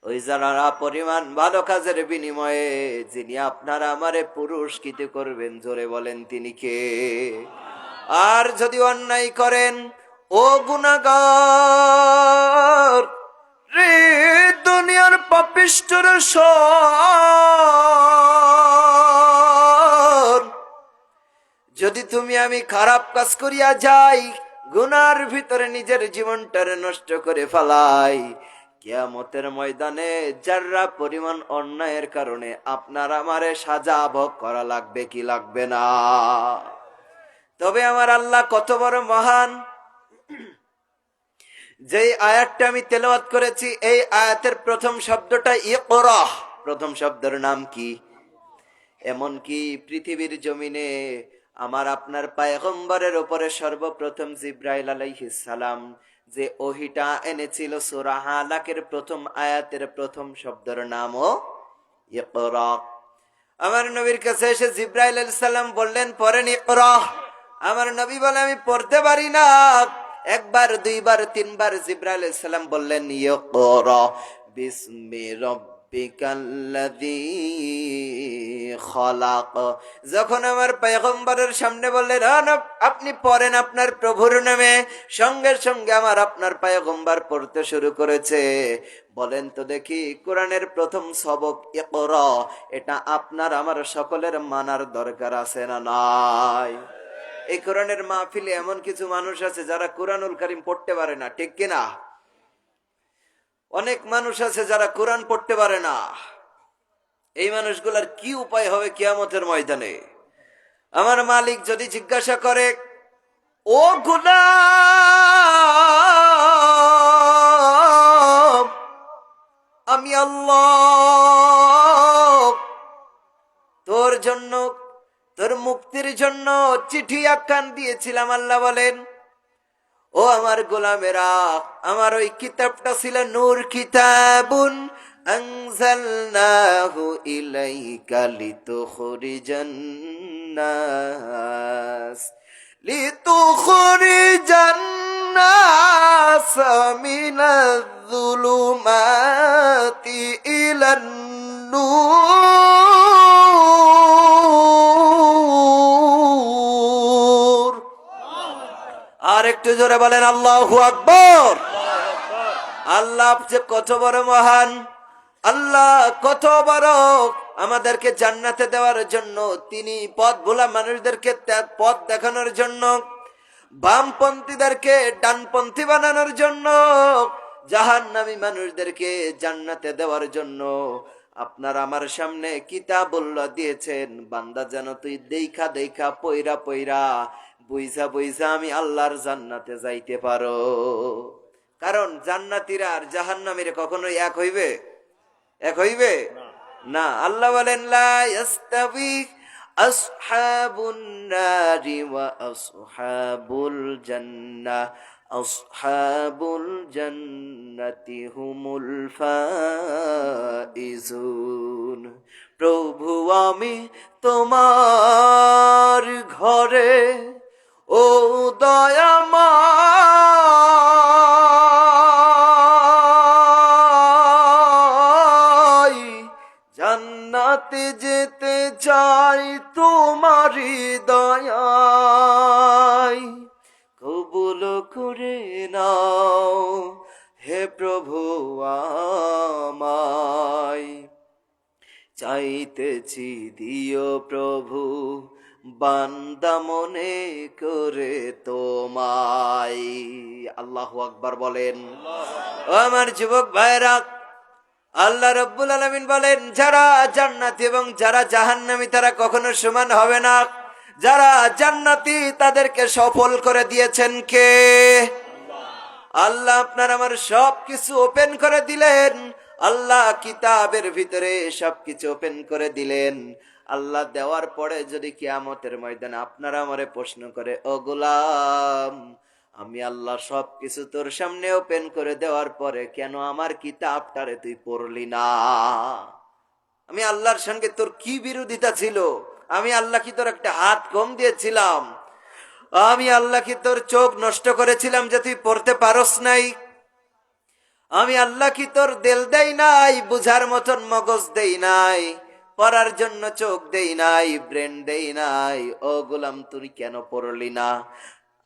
S3: ওই যারা পরিমাণ ভালো কাজের বিনিময়ে যিনি আপনারা আমারে পুরস্কৃত করবেন, জোরে বলেন তিনি কে? আর যদি অন্যায় করেন, ও গুনাহগার রে, দুনিয়ার পাপিষ্ঠর শোন, যদি তুমি আমি খারাপ কাজ করিয়া যাই, গুনার ভিতরে নিজের জীবনটারে নষ্ট করে ফেলাই, কিয়ামতের ময়দানে যারা পরিমাণ অন্যায়ের কারণে আপনার আমারে সাজা ভোগ করা লাগবে কি লাগবে না? তবে আমার আল্লাহ কত বড় মহান। যেই আয়াতটা আমি তেলাওয়াত করেছি, এই আয়াতের প্রথম শব্দটা ইকরা। প্রথম শব্দের নাম কি? এমনকি পৃথিবীর জমিনে আমার আপনার পয়গম্বরের উপরে সর্বপ্রথম জিব্রাইল আলাইহিস সালাম যে ওহিটা এনেছিল, সূরা হালাকের প্রথম আয়াতের প্রথম শব্দের নামও ইকরা। আমার নবীর কাছে এসে জিব্রাইল আলাইহিস সালাম বললেন পড়েন ইকরা। আমার নবী বলে আমি পড়তে পারি না। একবার, দুইবার, তিনবার জিব্রাইল আলাইহিস সালাম বললেন ইকরা বিসমি রাব্বিকাল্লাযী খালাক। যখন আমার পয়গম্বরের সামনে বললেন আপনি পড়েন আপনার প্রভুর নামে, সঙ্গে সঙ্গে আমার আপনার পয়গম্বর পড়তে শুরু করেছে। বলেন তো দেখি, কোরআনের প্রথম সবক ইকরা, এটা আপনার আমার সকলের মানার দরকার আছে না নাই? এই কোরআনের মাহফিলে এমন কিছু মানুষ আছে যারা কোরআনুল কারীম পড়তে পারে না, ঠিক কিনা? অনেক মানুষ আছে যারা কোরআন পড়তে পারে না। এই মানুষগুলার কি উপায় হবে কিয়ামতের ময়দানে? আমার মালিক যদি জিজ্ঞাসা করে, ও গোলাম, আমি আল্লাহ তোর জন্য, তোর মুক্তির জন্য চিঠি আখ্যান দিয়েছিলাম। আল্লাহ বলেন, ও আমার গোলামেরা, আমার ওই কিতাবটা ছিল নূর কিতাবুন আনজালনাহু ইলাইকা লিতুখরিজান নাস মিনাজ যুলুমাতি ইলান নূর। আর একটু জোরে বলেন আল্লাহু আকবার। আল্লাহ যে কত বড় মহান, আল্লাহ কত বড়। আমাদেরকে জান্নাতে দেওয়ার জন্য, তিনি পথ ভোলা মানুষদেরকে পথ দেখানোর জন্য, বামপন্থীদেরকে ডানপন্থী বানানোর জন্য, জাহান্নামী মানুষদেরকে জান্নাতে দেওয়ার জন্য আপনার আমার সামনে কিতাবুল্লাহ দিয়েছেন। বান্দা যেন তুই দেখা দেখা পয়রা পয়রা বুঝা বুঝা আমি আল্লাহর জান্নাতে যাইতে পারো। কারণ জান্নাতীরা আর জাহান্নামীরা কখনো এক হইবে? এক হইবে না। আল্লাহ বলেন লা ইস্তাবি আসহাবুন নারি ওয়া আসহাবুল জান্নাহ, আসহাবুল জান্নাতি হুমুল ফাইজুন। প্রভু আমি তোমার ঘরে ও দয়াময়, জান্নাতে যেতে চাই তোমারি দয়ায়, কবুল করে নাও হে প্রভু আমায়। চাইতেছি দিও প্রভু বান্দা মনে করে তোমায়। আল্লাহু আকবার বলেন। ও আমার যুবক ভাইরা, আল্লাহ রাব্বুল আলামিন বলেন যারা জান্নাতি এবং যারা জাহান্নামী তারা কখনো সমান হবে না। যারা জান্নাতি তাদেরকে সফল করে দিয়েছেন কে? আল্লাহ আপনার আমার সবকিছু ওপেন করে দিলেন। আল্লাহ কিতাবের ভিতরে সবকিছু ওপেন করে দিলেন। আল্লাহ দেওয়ার পরে যদি কিয়ামতের ময়দানে আপনারা আমারে প্রশ্ন করে, ও গোলাম আমি আল্লাহ সবকিছু তোর সামনে ওপেন করে দেওয়ার পরে কেন আমার কিতাবটারে তুই পড়লি না? আমি আল্লাহর সঙ্গে তোর কি বিরোধিতা ছিল? আমি আল্লাহ কি তোর একটা হাত কম দিয়েছিলাম? আমি আল্লাহ কি তোর চোখ নষ্ট করেছিলাম যে তুই পড়তে পারস নাই? আমি আল্লাহ কি তোর দিল দেই নাই, বুঝার মতন মগজ দেই নাই, পড়ার জন্য চোখ দেই নাই, ব্রেন দেই নাই? ও গোলাম তুই কেন পড়লি না?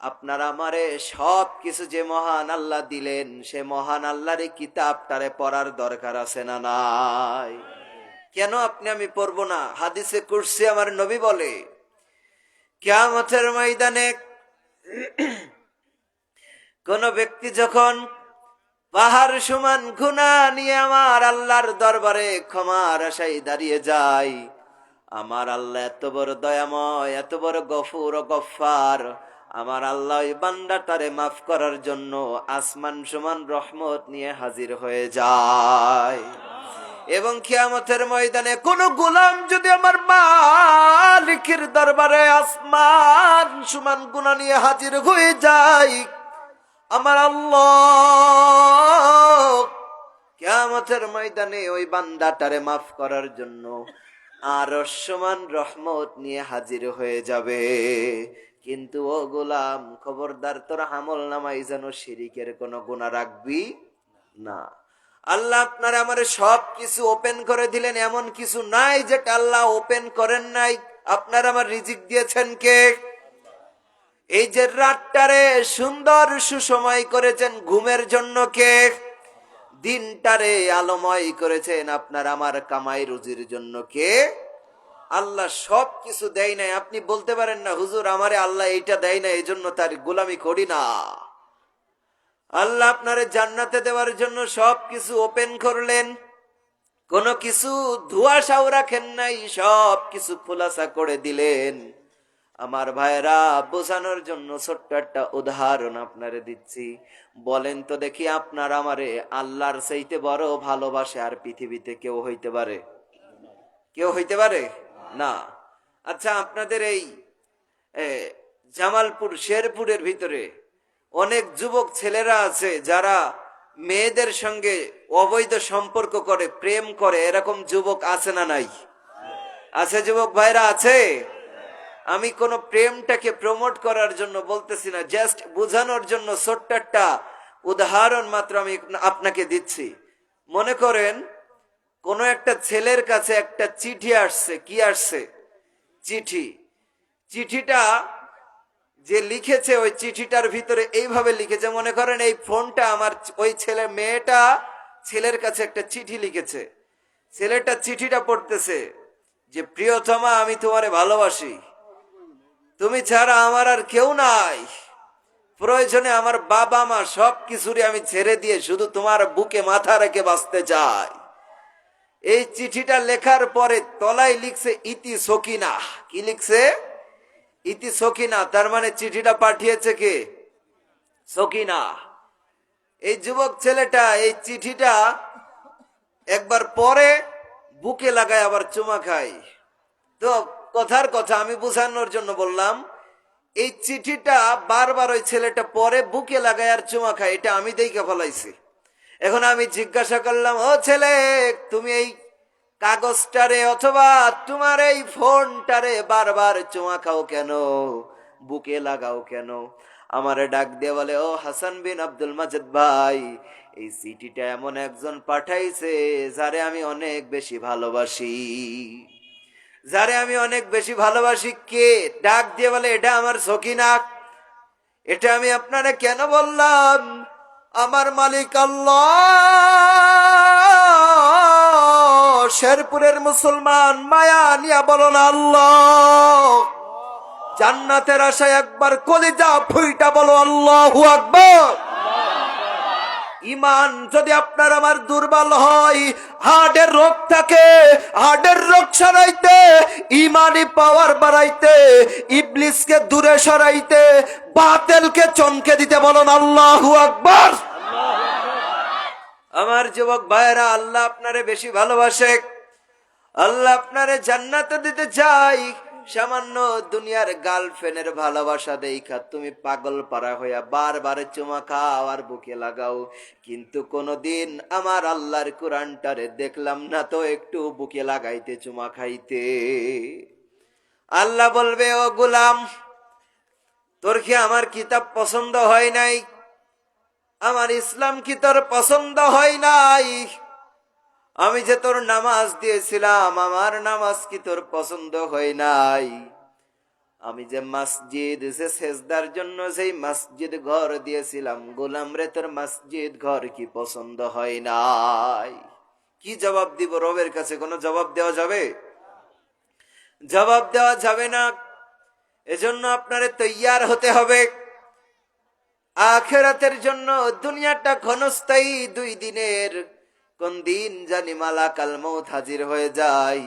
S3: আপনার আমারে সব কিছু যে মহান আল্লাহ দিলেন, সে মহান আল্লাহর কিতাবটারে পড়ার দরকার আছে না নাই? কেন আপনি আমি পড়বো না? হাদিসে কুরসি আমার নবী বলে কিয়ামতের ময়দানে কোন ব্যক্তি যখন পাহাড় সমান গুনাহ নিয়ে আমার আল্লাহর দরবারে ক্ষমার আশায় দাঁড়িয়ে যায়, আমার আল্লাহ এত বড় দয়াময়, এত বড় গফুর ও গফফার, আমার আল্লাহ ওই বান্দাটারে মাফ করার জন্য আসমান সমান রহমত নিয়ে হাজির হয়ে যায়। এবং কিয়ামতের ময়দানে কোন গোলাম যদি আমার মালিকের দরবারে আসমান সমান গুনাহ নিয়ে হাজির হয়ে যায়, আমার আল্লাহ কিয়ামতের ময়দানে ওই বান্দাটারে মাফ করার জন্য আরশ সমান রহমত নিয়ে হাজির হয়ে যাবে। কিন্তু ও গোলাম খবরদার, তোর আমল নামায় যেন শিরিকের কোনো গুনাহ রাখবি না। আল্লাহ আপনার আমার সব কিছু ওপেন করে দিলেন, এমন কিছু নাই যেটা আল্লাহ ওপেন করেন নাই। আপনার আমার রিজিক দিয়েছেন কে? এই যে রাতটারে সুন্দর সুসময় করেছেন ঘুমের জন্য কে? দিনটারে আলোময় করেছেন আপনার আমার কামাই রুজির জন্য কে? আল্লাহ সব কিছু দেয় নাই। আপনি বলতে পারেন না হুজুর আমারে আল্লাহ এইটা দেয় না, এই জন্য তার গোলামি করি না। আল্লাহ আপনারে জান্নাতে দেওয়ার জন্য সব কিছু ওপেন করলেন, কোনো কিছু ধোঁয়াশাও রাখেন নাই, সব কিছু খোলাসা করে দিলেন। আমার ভাইরা বোঝানোর জন্য ছোট্ট একটা উদাহরণ আপনারে দিচ্ছি। বলেন তো দেখি আপনার আমারে আল্লাহর চাইতে বড় ভালোবাসে আর পৃথিবীতে কেউ হইতে পারে? কেউ হইতে পারে না। আচ্ছা আপনাদের এই জামালপুর শেরপুরের ভিতরে অনেক যুবক ছেলেরা আছে যারা মেয়েদের সঙ্গে অবৈধ সম্পর্ক করে, প্রেম করে, এরকম যুবক আছে না নাই? আছে যুবক ভাইরা, আছে। আমি কোন প্রেমটাকে প্রমোট করার জন্য বলতেছি না, জাস্ট বোঝানোর জন্য ছোট্ট একটা উদাহরণ মাত্র আমি আপনাকে দিচ্ছি। মনে করেন কোন একটা ছেলের কাছে একটা চিঠি আসছে। কি আসছে? চিঠি। চিঠিটা যে লিখেছে ওই চিঠিটার ভিতরে এইভাবে লিখেছে, মনে করেন এই ফোনটা আমার, ওই মেয়েটা ছেলের কাছে একটা চিঠি লিখেছে। ছেলেটা চিঠিটা পড়তেছে, যে প্রিয়তমা আমি তোমারে ভালোবাসি, তুমি ছাড়া আমার আর কেউ নাই, প্রয়োজনে আমার বাবা মা সব কিছুরই আমি ছেড়ে দিয়ে শুধু তোমার বুকে মাথা রেখে বাঁচতে চাই। এই চিঠিটা লেখার পরে তলায় লিখছে ইতি সকিনা। কি লিখছে? ইতি সকিনা। তার মানে চিঠিটা পাঠিয়েছে কে? সকিনা। এই যুবক ছেলেটা এই চিঠিটা একবার পরে বুকে লাগায় আবার চুমা খায়। তো কথার কথা আমি বোঝানোর জন্য বললাম, এই চিঠিটা বারবার ওই ছেলেটা পরে বুকে লাগায় আর চুমা খায়, এটা আমি দেখে ফেলাইছি। এখন আমি জিজ্ঞাসা করলাম, ও ছেলে, তুমি এই কাগজটারে অথবা তোমার এই ফোনটারে বারবার চুমা খাও কেন, বুকে লাগাও কেন? আমারে ডাক দিয়ে বলে, ও হাসান বিন আব্দুল মাজেদ ভাই, এই চিঠিটা এমন একজন পাঠাইছে যারে আমি অনেক বেশি ভালোবাসি, যারে আমি অনেক বেশি ভালোবাসি। কে? ডাক দিয়ে বলে, এটা আমার সকিনা। এটা আমি আপনারে কেন বললাম? আমার মালিক আল্লাহ। শেরপুরের মুসলমান মায়া নিয়া বলো না আল্লাহ। জান্নাতের আশায় একবার কলিজা ফুইটা বলো আল্লাহু আকবার। ইমান যদি আপনার আমার দুর্বল হয়, হার্টের রোগ থাকে, হার্টের রোগ সারাইতে, ইমানি পাওয়ার বাড়াইতে, ইবলিসকে দূরে সরাইতে, বাতিলকে চমকে দিতে বলুন আল্লাহু আকবার। আমার যুবক ভাইয়েরা, আল্লাহ আপনারে বেশি ভালোবাসে, আল্লাহ আপনারে জান্নাতে দিতে চাই। সামান্য দুনিয়ার গার্লফ্রেন্ডের ভালোবাসা দেখা তুমি পাগল পারা হইয়া বারবার চুমা খাও আর বুকে লাগাও, কিন্তু কোনদিন আমার আল্লাহর কোরআনটারে দেখলাম না তো একটু বুকে লাগাইতে, চুমা খাইতে। আল্লাহ বলবে, ও গোলাম, তোর কি আমার কিতাব পছন্দ হয় নাই? আমার ইসলাম কি তোর পছন্দ হয় নাই? আমি যে তোর নামাজ দিয়েছিলাম, আমার নামাজ কি তোর পছন্দ হয় নাই? আমি যে মসজিদ, যে সেজদার জন্য যেই মসজিদ ঘর দিয়েছিলাম, গোলাম রে তোর মসজিদ ঘর কি পছন্দ হয় নাই? কি জবাব দিব রবের কাছে? কোনো জবাব দেওয়া যাবে? জবাব দেওয়া যাবে না। এজন্য আপনারে তৈয়ার হতে হবে আখিরাতের জন্য। দুনিয়াটা ক্ষণস্থায়ী, 2 দিনের। কোন দিন জানি মালাকাল মউত হাজির হয়ে যায়।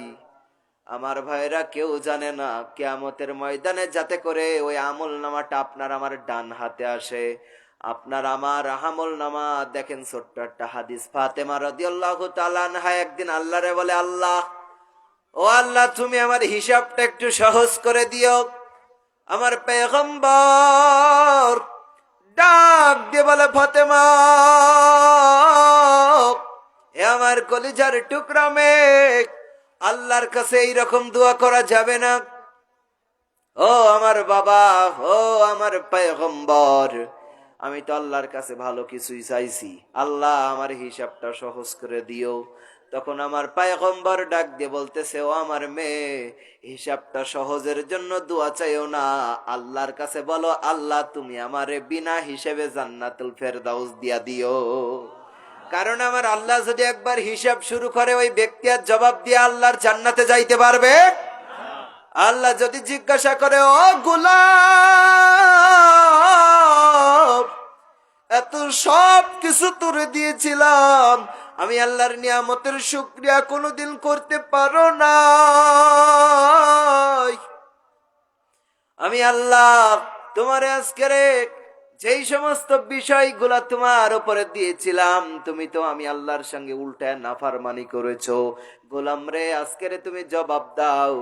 S3: আমার ভাইরা, কেউ জানে না কিয়ামতের ময়দানে যাতে করে ওই আমল নামাটা আপনার আমার ডান হাতে আসে। আপনার আমার আমল নামা দেখেন, ছোট্ট একটা হাদিস। ফাতেমা রাদিয়াল্লাহু তাআলা আনহা একদিন আল্লাহরে বলে, আল্লাহ, ও আল্লাহ, তুমি আমার হিসাবটা একটু সহজ করে দিও। আমার পয়গম্বর ডাক দিয়ে বলে, ফাতেমা, এ আমার কলিজার টুকরা মেয়ে, আল্লাহর কাছে এইরকম দোয়া করা যাবে না। ও আমার বাবা, ও আমার পয়গম্বর, আমি তো আল্লাহর কাছে ভালো কিছুই চাইছি, আল্লাহ আমার হিসাবটা সহজ করে দিও। তখন আমার পয়গম্বর ডাক দিয়ে বলতেছে, ও আমার মেয়ে, হিসাবটা সহজের জন্য দোয়া চাইও না, আল্লাহর কাছে বলো, আল্লাহ তুমি আমারে বিনা হিসেবে জান্নাতুল ফেরদাউস দিয়া দিও। কারণ আমার আল্লাহ যদি একবার হিসাব শুরু করে, ওই ব্যক্তি আর জবাব দিয়ে আল্লাহর জান্নাতে যাইতে পারবে? আল্লাহ যদি জিজ্ঞাসা করে, ও গোলাম, এত সব কিছু তোরে দিয়েছিলাম, আমি আল্লাহর নিয়ামতের শুকরিয়া কোনোদিন করতে পারো না? আমি আল্লাহ তোমারে আজকের যেই সমস্ত বিষয়গুলা তোমার উপরে দিয়েছিলাম, তুমি তো আমি আল্লাহর সঙ্গে উল্টায় নাফরমানি করেছো। গোলাম রে, আজকের তুমি জবাব দাও।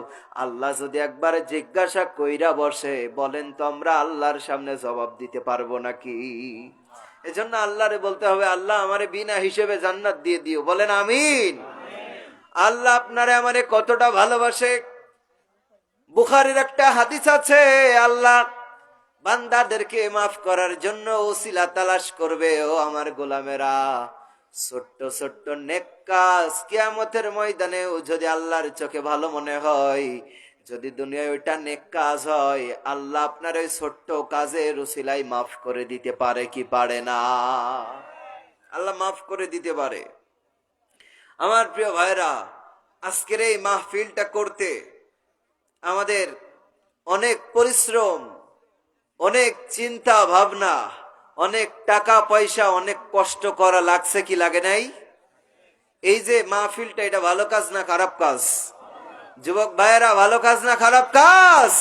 S3: আল্লাহ যদি একবার জিজ্ঞাসা কইরা বসে, বলেন তো আমরা আল্লাহর সামনে জবাব দিতে পারবো নাকি? এজন্য আল্লাহরে বলতে হবে, আল্লাহ আমারে বিনা হিসেবে জান্নাত দিয়ে দিও। বলেন আমিন। আল্লাহ আপনারে আমারে কতটা ভালোবাসে। বুখারীর একটা হাদিস আছে, আল্লাহ বান্দাদেরকে মাফ করার জন্য ওসিলা তালাশ করবে। ও আমার গোলামেরা, ছোট্ট ছোট্ট নেক কাজ কিয়ামতের ময়দানেও যদি আল্লাহর চোখে ভালো মনে হয়, যদি দুনিয়ায় ওইটা নেক কাজ হয়, আল্লাহ আপনার ওই ছোট্ট কাজের ওসিলাই মাফ করে দিতে পারে কি পারে না? আল্লাহ মাফ করে দিতে পারে। আমার প্রিয় ভাইরা, আজকের এই মাহফিলটা করতে আমাদের অনেক পরিশ্রম, অনেক চিন্তা ভাবনা, অনেক টাকা পয়সা, অনেক কষ্ট করা লাগছে কি লাগে নাই? এই যে মাহফিলটা, এটা ভালো কাজ না খারাপ কাজ? যুবক ভাইয়েরা, ভালো কাজ না খারাপ কাজ?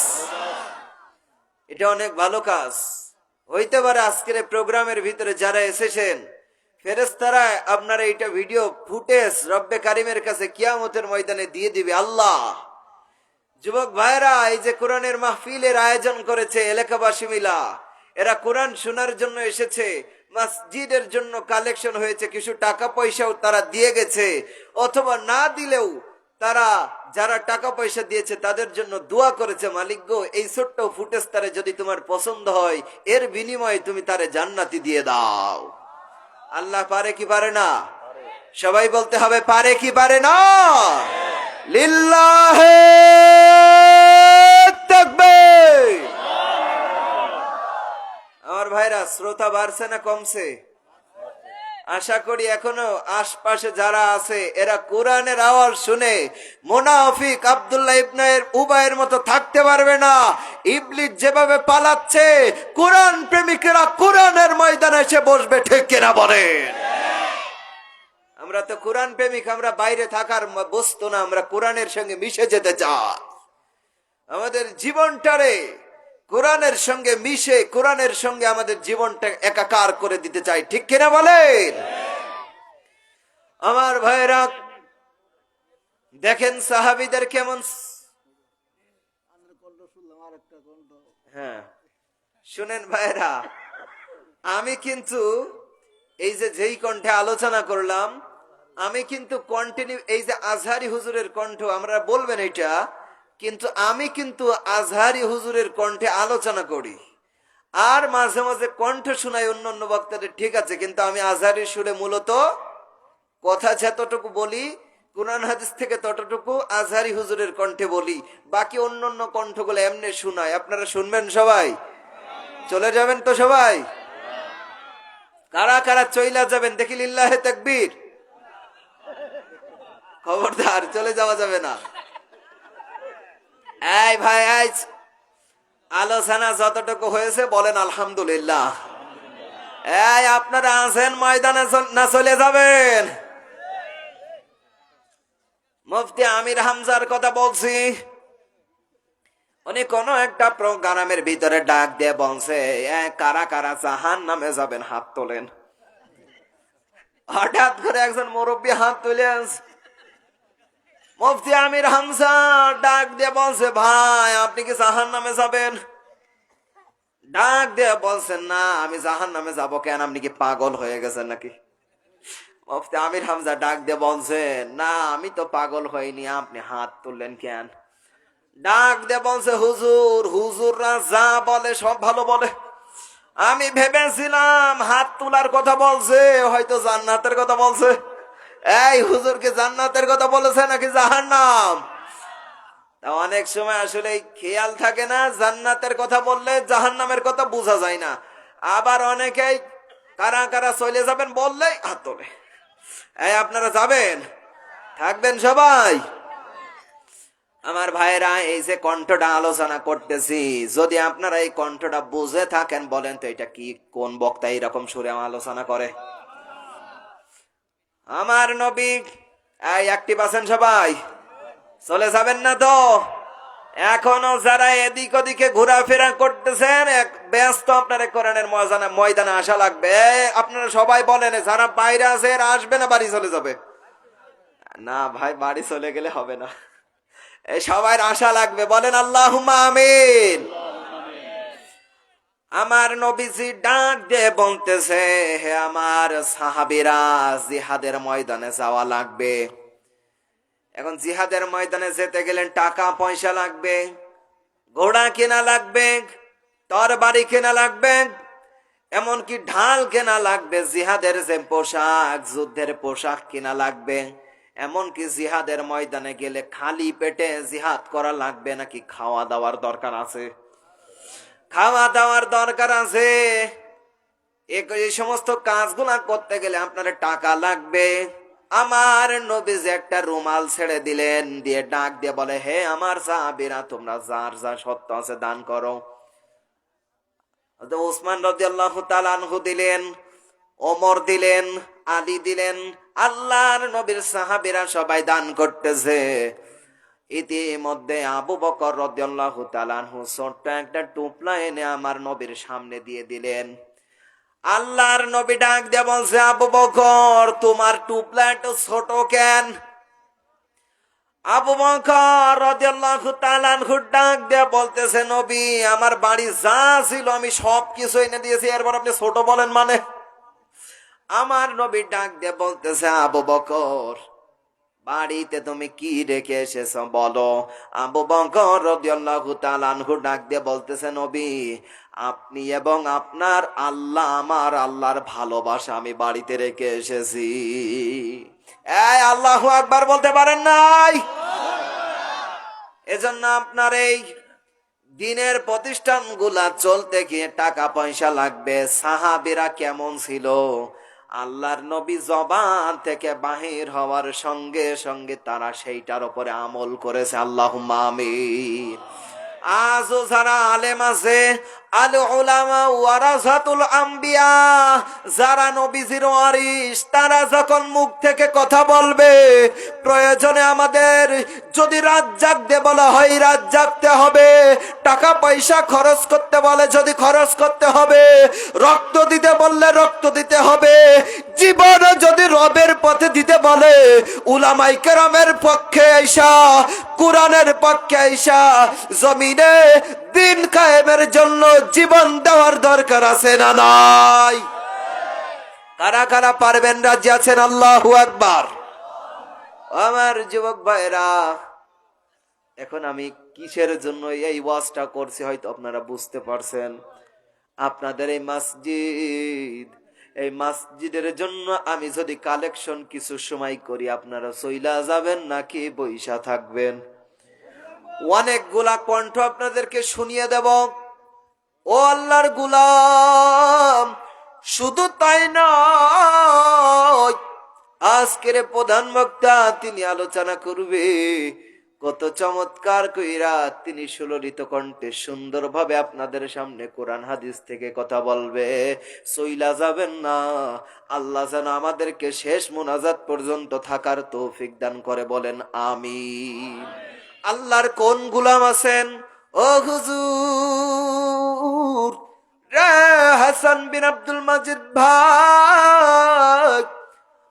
S3: এটা অনেক ভালো কাজ। হইতে পারে আজকের এই প্রোগ্রামের ভিতরে যারা এসেছেন, ফেরেশতারা আপনারা এটা ভিডিও ফুটেজ রব্বে কারিমের কাছে কিয়ামতের ময়দানে দিয়ে দিবে আল্লাহ। যুবক ভাইরা, এই যে কোরআনের মাহফিলের আয়োজন করেছে এলাকাবাসী মিলা, এরা কোরআন শোনার জন্য এসেছে, মসজিদের জন্য কালেকশন হয়েছে, কিছু টাকা পয়সাও তারা দিয়ে গেছে, অথবা না দিলেও তারা যারা টাকা পয়সা দিয়েছে তাদের জন্য দোয়া করেছে, মালিক গো এই ছোট্ট ফুটেজ তারে যদি তোমার পছন্দ হয়, এর বিনিময়ে তুমি তারে জান্নাতি দিয়ে দাও। আল্লাহ পারে কি পারে না? সবাই বলতে হবে, পারে কি পারে না? লিল্লাহে তাকবীর। আমার ভাইরা, শ্রোতা বাড়ছে না কমছে? আশা করি এখনো আশপাশে যারা আছে এরা কোরআনের আওয়াজ শুনে মুনাফিক আব্দুল্লাহ ইবনে উবাইয়ের মতো থাকতে পারবে না। ইবলিস যেভাবে পালাচ্ছে, কোরআন প্রেমিকেরা কোরআনের ময়দানে এসে বসবে, ঠিক কিনা বলেন? আমরা তো কোরআন প্রেমিক, আমরা বাইরে থাকার বস্তু না, আমরা কোরআনের সঙ্গে মিশে যেতে চাই। আমাদের জীবনটারে কোরআনের সঙ্গে মিশে, কোরআনের সঙ্গে আমাদের জীবনটা একাকার করে দিতে চাই, ঠিক কিনা বলেন? আমার ভাইরা দেখেন সাহাবীদের কেমন, হ্যাঁ শুনেন ভাইরা, আমি কিন্তু এই যে যেই কণ্ঠে আলোচনা করলাম, আমি কিন্তু কন্টিনিউ এই যে আজহারি হুজুরের কণ্ঠ আমরা বলবেন এটা, কিন্তু আমি কিন্তু আজহারি হুজুরের কণ্ঠে আলোচনা করি, আর মাঝে মাঝে কণ্ঠ শোনাই অন্য অন্য বক্তাদের, ঠিক আছে, কিন্তু আমি আজহারি সুরে মূলত কথা যতটুকু বলি কুরআন হাদিস থেকে ততটুকু আজহারি হুজুরের কণ্ঠে বলি, বাকি অন্য অন্য কণ্ঠগুলো এমনি শোনাই। আপনারা শুনবেন সবাই? চলে যাবেন তো সবাই? কারা কারা চইলা যাবেন দেখি লিল্লাহে তাকবীর। খবরদার, চলে যাওয়া যাবে না। এই ভাই, এই আলোচনা যতটুকু হয়েছে বলেন আলহামদুলিল্লাহ। এই আপনারা আছেন ময়দানে না চলে যাবেন? মুফতি আমির হামজার কথা বলছি, উনি কোন একটা প্রোগ্রামের ভিতরে ডাক দিয়ে বলছে, কারা কারা জাহান্নামে যাবেন হাত তোলেন। হঠাৎ করে একজন মুরব্বী হাত তুলে মুফতি আমির হামজা ডাক দিয়ে বলছে, ভাই আপনি কি জাহান্নামে যাবেন? ডাক দিয়ে বলছেন, না আমি জাহান্নামে যাব কেন, আপনি কি পাগল হয়ে গেছেন নাকি? মুফতি আমির হামজা ডাক দিয়ে বলছেন, না আমি তো পাগল হইনি, আপনি হাত তুললেন কেন? ডাক দিয়ে বলছে, হুজুর, হুজুররা যা বলে সব ভালো বলে, আমি ভেবেছিলাম হাত তোলার কথা বলছে, হয়তো জান্নাতের কথা বলছে। এই হুজুরকে জান্নাতের কথা বলেছে নাকি জাহান্নাম? তা অনেক সময় আসলে খেয়াল থাকে না, জান্নাতের কথা বললে জাহান্নামের কথা বোঝা যায় না। আবার অনেকেই কারা কারা চলে যাবেন বললেই হাত তোলে। এই আপনারা যাবেন? থাকবেন সবাই? আমার ভাইরা, এই যে কণ্ঠটা আলোচনা করতেছি, যদি আপনারা এই কণ্ঠটা বুঝে থাকেন, বলেন তো এটা কি, কোন বক্তা এরকম সুরে আলোচনা করে? আমার নবী। এই অ্যাক্টিভ আছেন সবাই? চলে যাবেন না তো? এখনো যারা এদিক ওদিকে ঘোরাফেরা করতেছেন, ব্যস্ত, আপনারা কোরআনের ময়দানে আসা লাগবে। আপনারা সবাই বলেন, যারা বাইরে আছে এরা আসবে না বাড়ি চলে যাবে? না ভাই, বাড়ি চলে গেলে হবে না, সবাই আশা লাগবে, বলেন আল্লাহুম্মা আমিন। আমার নবীজি ডাক দিয়ে বলতেছে, হে আমার সাহাবীরা, জিহাদের ময়দানে যাওয়া লাগবে। এখন জিহাদের ময়দানে যেতে গেলে টাকা পয়সা লাগবে, ঘোড়া কেনা লাগবে, তরবারি কেনা লাগবে, এমনকি ঢাল কেনা লাগবে, জিহাদের যে পোশাক, যুদ্ধের পোশাক কেনা লাগবে। এমনকি জিহাদের ময়দানে গেলে খালি পেটে জিহাদ করা লাগবে নাকি খাওয়া দাওয়ার দরকার আছে? খাওয়া দাওয়ার দরকার আছে। এই সমস্ত কাজগুলা করতে গেলে আপনার টাকা লাগবে। আমার নবী যে একটা রুমাল ছেড়ে দিলেন, দিয়ে ডাক দিয়ে বলে, হে আমার সাহাবীরা, তোমরা যার যা সত্য আছে দান করো। ওসমান রাদিয়াল্লাহু তাআলা আনহু দিলেন, ওমর দিলেন, আলী দিলেন, আল্লাহর নবীর সাহাবীরা সবাই দান করতেছে। ইতিমধ্যে আবু বকর রাদিয়াল্লাহু তাআলা আনহু ছোট্ট একটা টুপলা এনে আমার নবীর সামনে দিয়ে দিলেন। আল্লাহর নবী ডাক দিয়ে বলছে, আবু বকর, তোমার টুপলা একটু ছোট কেন? আবু বকর রাদিয়াল্লাহু তাআলা আনহু ডাক দিয়ে বলতেছে, নবী, আমার বাড়ি যা ছিল আমি সব কিছু এনে দিয়েছি, এরপর আপনি ছোট বলেন মানে? আমার নবী ডাক দিয়ে বলতেছে, আবু বকর, বাড়িতে তুমি কি রেখে এসেছো বলো। আবু বকর রাদিয়াল্লাহু তাআলা আনহু ডাক দিয়ে বলতেছে, নবী, আপনি এবং আপনার আল্লাহ, আমার আল্লাহর ভালোবাসা আমি বাড়িতে রেখে এসেছি। এই আল্লাহু আকবার বলতে পারেন নাই? এজন্য আপনার এই দিনের প্রতিষ্ঠানগুলা চলতে গিয়ে টাকা পয়সা লাগবে। সাহাবীরা কেমন ছিল? আল্লাহর নবী জবান থেকে বাহির হওয়ার সঙ্গে সঙ্গে তারা সেইটার উপরে আমল করেছে। আল্লাহুম্মা আমিন। আজও যারা আলেম আছে, আল উলামা ওয়ারাসাতুল আম্বিয়া, যারা নবীজির ওয়ারিস, তারা যখন মুখ থেকে কথা বলবে, প্রয়োজনে আমাদের যদি রাত জাগতে বলা হয় রাত জাগতে হবে, টাকা পয়সা খরচ করতে বলে যদি খরচ করতে হবে, রক্ত দিতে বললে রক্ত দিতে হবে, জীবন যদি রবের পথে দিতে বলে, উলামায়ে কেরামের পক্ষে আইসা, কুরআনের পক্ষে আইসা জমিনে দিন কায়েমের জন্য জীবন দেওয়ার দরকার আছে না নাই? কারা কারা পারবেন, রাজি আছেন? আল্লাহু আকবার। আমার যুবক ভাইরা, এখন আমি কিসের জন্য এই ওয়াজটা করছি হয়তো আপনারা বুঝতে পারছেন। আপনাদের এই মসজিদ, এই মসজিদের জন্য আমি যদি কালেকশন কিছু সময় করি, আপনারা চইলা যাবেন নাকি বইসা থাকবেন? অনেকগুলা কণ্ঠ আপনাদেরকে শুনিয়ে দেব। ও আল্লাহর গোলাম, শুধু তাই নয়, আজকের প্রধান বক্তা তিনি আলোচনা করবে কত চমৎকার কইরা, তিনি সুললিত কণ্ঠে সুন্দরভাবে আপনাদের সামনে কোরআন হাদিস থেকে কথা বলবে। সইলা যাবেন না। আল্লাহ যেন আমাদেরকে শেষ মুনাজাত পর্যন্ত থাকার তৌফিক দান করে, বলেন আমিন। আল্লাহর কোন গোলাম আছেন? ও হুজুর রে হাসান বিন আব্দুল মাজিদ ভাই,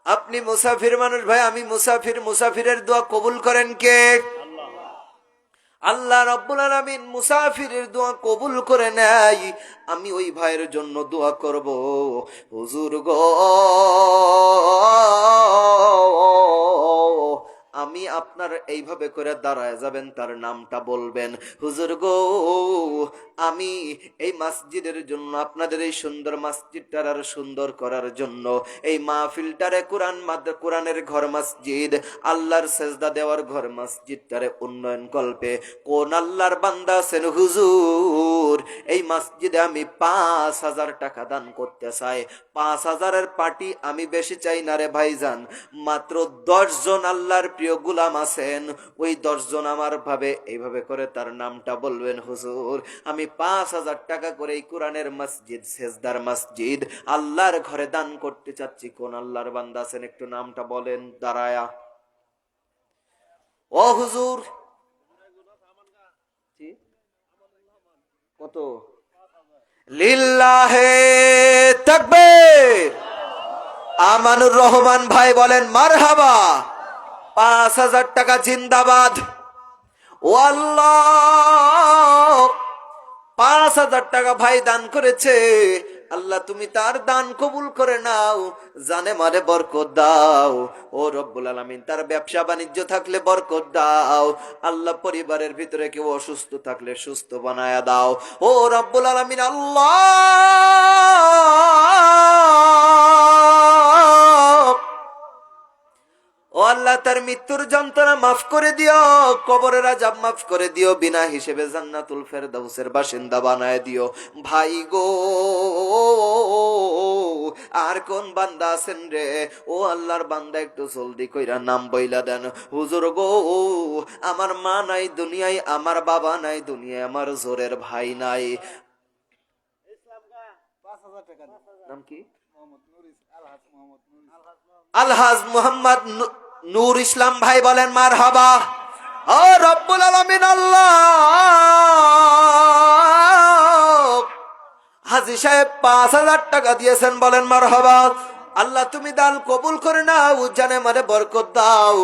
S3: আপনি মুসাফির মানুষ ভাই, আমি মুসাফির, মুসাফিরের দোয়া কবুল করেন কে? আল্লাহ রাব্বুল আলামিন মুসাফিরের দোয়া কবুল করে নেয়। আমি ওই ভাইয়ের জন্য দোয়া করব। হুজুর গো, আমি আপনার এইভাবে করে দাঁড়ায় যাবেন, তার নামটা বলবেন, হুজুর গো, আমি এই মসজিদের জন্য, আপনাদের এই সুন্দর মসজিদটার আর সুন্দর করার জন্য, এই মাহফিলটারে কোরআনের ঘর মসজিদ, আল্লাহর সেজদা দেওয়ার ঘর মসজিদটারে উন্নয়ন কল্পে কোন আল্লাহর বান্দা আছেন হুজুর, এই মসজিদে আমি 5,000 টাকা দান করতে চাই। 5,000-এর পার্টি আমি বেশি চাই না রে ভাইজান, মাত্র 10 জন আল্লাহর প্রিয় গোলাম আছেন, ওই 10 জন আমার ভাবে এইভাবে করে তার নামটা বলবেন, হুজুর আমি 5,000 টাকা করে এই কোরআনের মসজিদ, সেজদার মসজিদ, আল্লাহর ঘরে দান করতে চাচ্ছি। কোন আল্লাহর বান্দা আছেন একটু নামটা বলেন দাঁড়ায়া। ও হুজুর, কত? লিল্লাহে তাকবীর। আমানুর রহমান ভাই বলেন মারহাবা। 5,000 টাকা জিন্দাবাদ। ও আল্লাহ, 5,000 টাকা ভাই দান করেছে, আল্লাহ তুমি তার দান কবুল করে নাও, জানে মারে বরকত দাও। ও রব্বুল আলামিন, তার ব্যবসা বাণিজ্য থাকলে বরকত দাও। আল্লাহ পরিবারের ভিতরে কেউ অসুস্থ থাকলে সুস্থ বানায়া দাও। ও রব্বুল আলামিন, আল্লাহ আল্লাহ তার মৃত্যুর যন্ত্রণা মাফ করে দিও, কবরের আযাব মাফ করে দিও, বিনা হিসেবে জান্নাতুল ফেরদাউসের বাসিন্দা বানায় দিও। ভাই গো, আর কোন বান্দা আছেন রে? ও আল্লাহর বান্দা, একটু জলদি কইরা নাম বইলা দেন। হুজুর গো, আমার মা নাই দুনিয়ায়, আমার বাবা নাই দুনিয়ায়, আমার জোরের ভাই নাই। নাম কি? আলহাজ মোহাম্মদ নূর ইসলাম ভাই বলেন মারহাবা। ও রব্বুল আলামিন আল্লাহ, হাজী সাহেব 5,000 টাকা দিয়েছেন, বলেন মারহাবা। আল্লাহ তুমি দান কবুল করে নাও, জানে মানে বরকত দাও,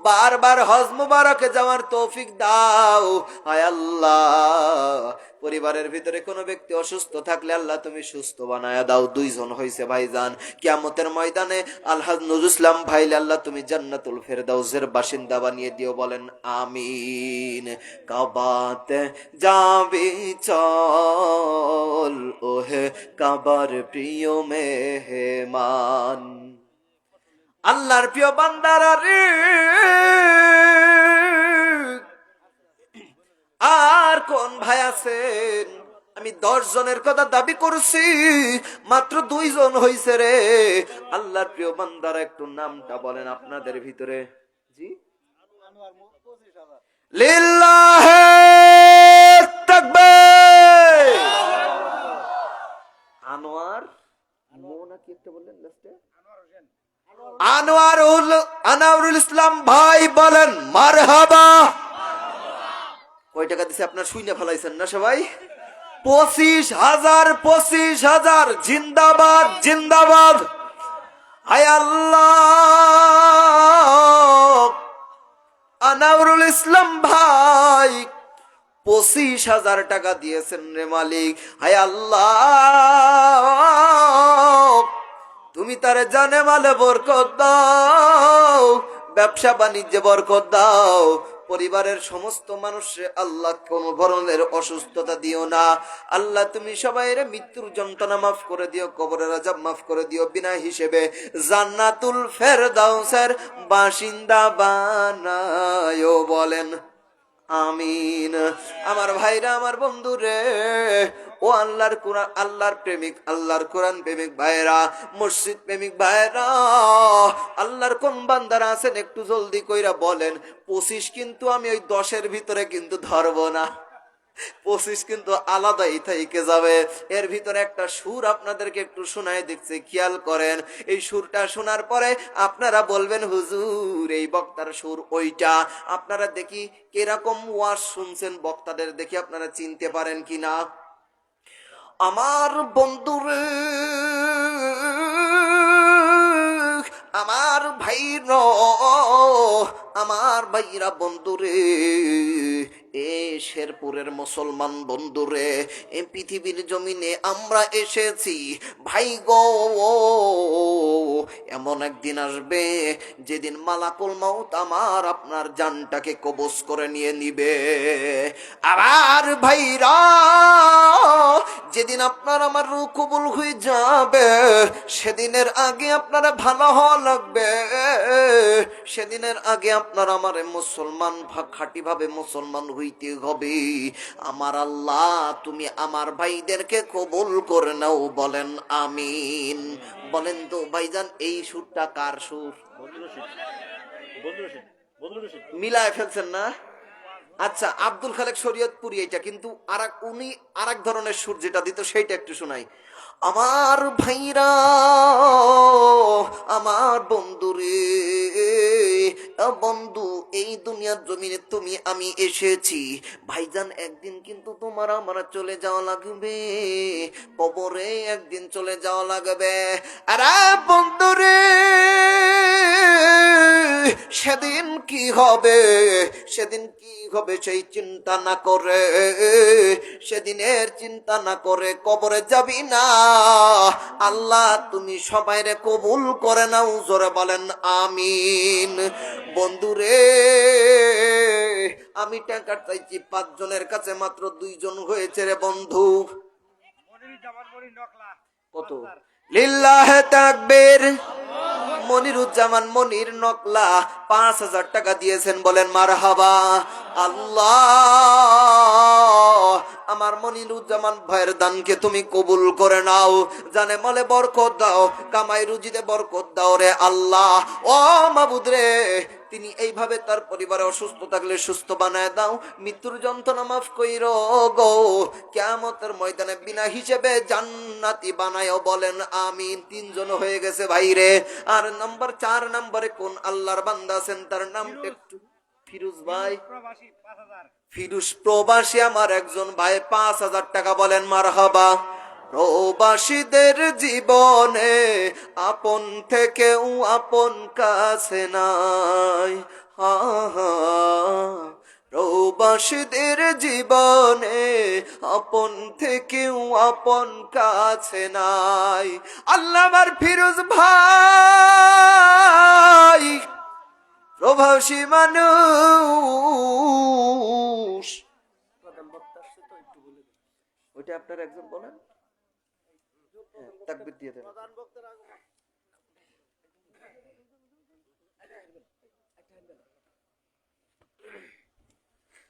S3: বারবার হজ মুবারকে যাওয়ার তৌফিক দাও। হায় আল্লাহ, পরিবারের ভিতরে কোনো ব্যক্তি অসুস্থ থাকলে আল্লাহ তুমি সুস্থ বানায়া দাও। 2 জন হইছে ভাইজান, কিয়ামতের ময়দানে আলহাজ নজরুল ইসলাম ভাইলে আল্লাহ তুমি জান্নাতুল ফেরদাউসের বাসিন্দা বানিয়ে দিও, বলেন আমিন। কাবাতে যাবি চল, ওহে কাবার প্রিয় মেহমান। আল্লাহর প্রিয় বান্দারা রে, আর কোন ভাই আছেন? আমি 10 জনের কথা দাবি করছি, মাত্র 2 জন হইছে রে। আল্লাহর প্রিয় বান্দারা একটু নামটা বলেন আপনাদের ভিতরে। জি, লিল্লাহে তাকবীর। আনোয়ার নাকি একটা বললেন লাস্টে? আনোয়ারুল ইসলাম ভাই বলেন মারহাবা। কয় টাকা দিছে আপনার শুইনা ফেলাইছেন না সবাই? 25,000, 25,000। জিন্দাবাদ, জিন্দাবাদ। হায় আল্লাহ, আনোয়ারুল ইসলাম ভাই 25,000 টাকা দিয়েছেন রে মালিক। হায় আল্লাহ, তুমি তারে জানে মালে বরকত দাও, ব্যবসা বাণিজ্যে বরকত দাও, পরিবারের সমস্ত মানুষে আল্লাহ কোন ধরনের অসুস্থতা দিও না। আল্লাহ তুমি সবাইয়ের মৃত্যুর যন্ত্রণা মাফ করে দিও, কবরের আযাব মাফ করে দিও, বিনা হিসেবে জান্নাতুল ফেরদাউসের বাসিন্দা বানায়ো, বলেন আমিন। আমার ভাইরা, আমার বন্ধুরে, ও আল্লাহর কোরআন, আল্লাহর প্রেমিক, আল্লাহর কোরআন প্রেমিক ভাইরা, মসজিদ প্রেমিক ভাইরা, আল্লাহর কোন বান্দারা আছেন একটু জলদি কইরা বলেন। 25 কিন্তু আমি ওই 10-এর ভিতরে কিন্তু ধরবো না, 25 কিন্তু আলাদাই থেকে যাবে। এর ভিতরে একটা সুর আপনাদেরকে একটু শোনায় দিচ্ছি, খেয়াল করেন। এই সুরটা শোনার পরে আপনারা বলবেন হুজুর এই বক্তার সুর ওইটা। আপনারা দেখি কিরকম ওয়াজ শুনছেন বক্তাদের, দেখি আপনারা চিনতে পারেন কিনা। আমার বন্ধুরে, আমার ভাইরা, আমার ভাইরা বন্ধুরে, এ শেরপুরের মুসলমান বন্ধুরে, এই পৃথিবীর জমিনে আমরা এসেছি ভাই গো। এমন একদিন আসবে যেদিন মালাকুল মাউত আমার আপনার জানটাকে কবজ করে নিয়ে নিবে। আবার ভাইরা, যেদিন আপনার আমার রূহ কবুল হয়ে যাবে, সেদিনের আগে আপনারা ভালো হওয়া লাগবে। সেদিনের আগে আপনার আমার মুসলমান খাঁটি ভাবে মুসলমান হইতে হবে। আমার আল্লাহ তুমি আমার ভাইদেরকে কবুল করে নাও, বলেন আমিন। বলেন তো ভাইজান, এই সুরটা কার সুর? মিলায় ফেলছেন না? আচ্ছা, আব্দুল খালেক শরীয়তপুরি এটা, কিন্তু উনি আরেক ধরনের সুর যেটা দিত সেইটা একটু শোনাই। আমার ভাইরা, আমার বন্ধুরে, বন্ধু এই দুনিয়ার জমিনে তুমি আমি এসেছি ভাইজান, একদিন কিন্তু তোমার আমার চলে যাওয়া লাগবে, কবরে একদিন চলে যাওয়া লাগবে। আরে বন্ধুরে, সেদিন কি হবে, সেদিন কি হবে সেই চিন্তা না করে, সেদিনের চিন্তা না করে কবরে যাবি না। আল্লাহ তুমি সবাইরে কবুল করে নাও, জোরে বলেন আমিন। বন্ধুরে, আমি টাকা চাইছি 5 জনের কাছে, মাত্র 2 জন হয়েছে রে বন্ধু। কত? লিল্লাহে তাকবীর, মনিরুজ্জামান মনির নকলা 5,000 টাকা দিয়েছেন, বলেন মারহাবা। আল্লাহ আমার মনিরুজ্জামান ভাইয়ের দানকে তুমি কবুল করে নাও, জানে মলে বরকত দাও, কামাই রুজিতে বরকত দাও রে আল্লাহ। ও মাবুদ রে, তিনি এইভাবে তার পরিবারে অসুস্থ থাকলে সুস্থ বানায় দাও, মৃত্যুর যন্ত্রণা মাফ কইরো গো, কিয়ামতের ময়দানে বিনা হিসেবে জান্নাতি বানায়ও, বলেন আমিন। 3 জন হয়ে গেছে ভাইরে। আর নাম্বার 4 নম্বরে কোন আল্লাহর বান্দা আছেন, তার নামটা একটু ফিরোজ ভাই। ফিরোজ প্রবাসী আমার একজন ভাই, 5,000 টাকা, বলেন মারহাবা। প্রবাসীদের জীবনে আপন থেকেও আপন কাছে নাই, হা হা। প্রবাসীদের জীবনে আপন থেকেও আপন কাছে নাই। আল্লাহ আমার ফিরোজ ভাই প্রবাসী মানুষ। ওইটা আপনার একজন বলেন, তাকবীর দিয়ে দেন।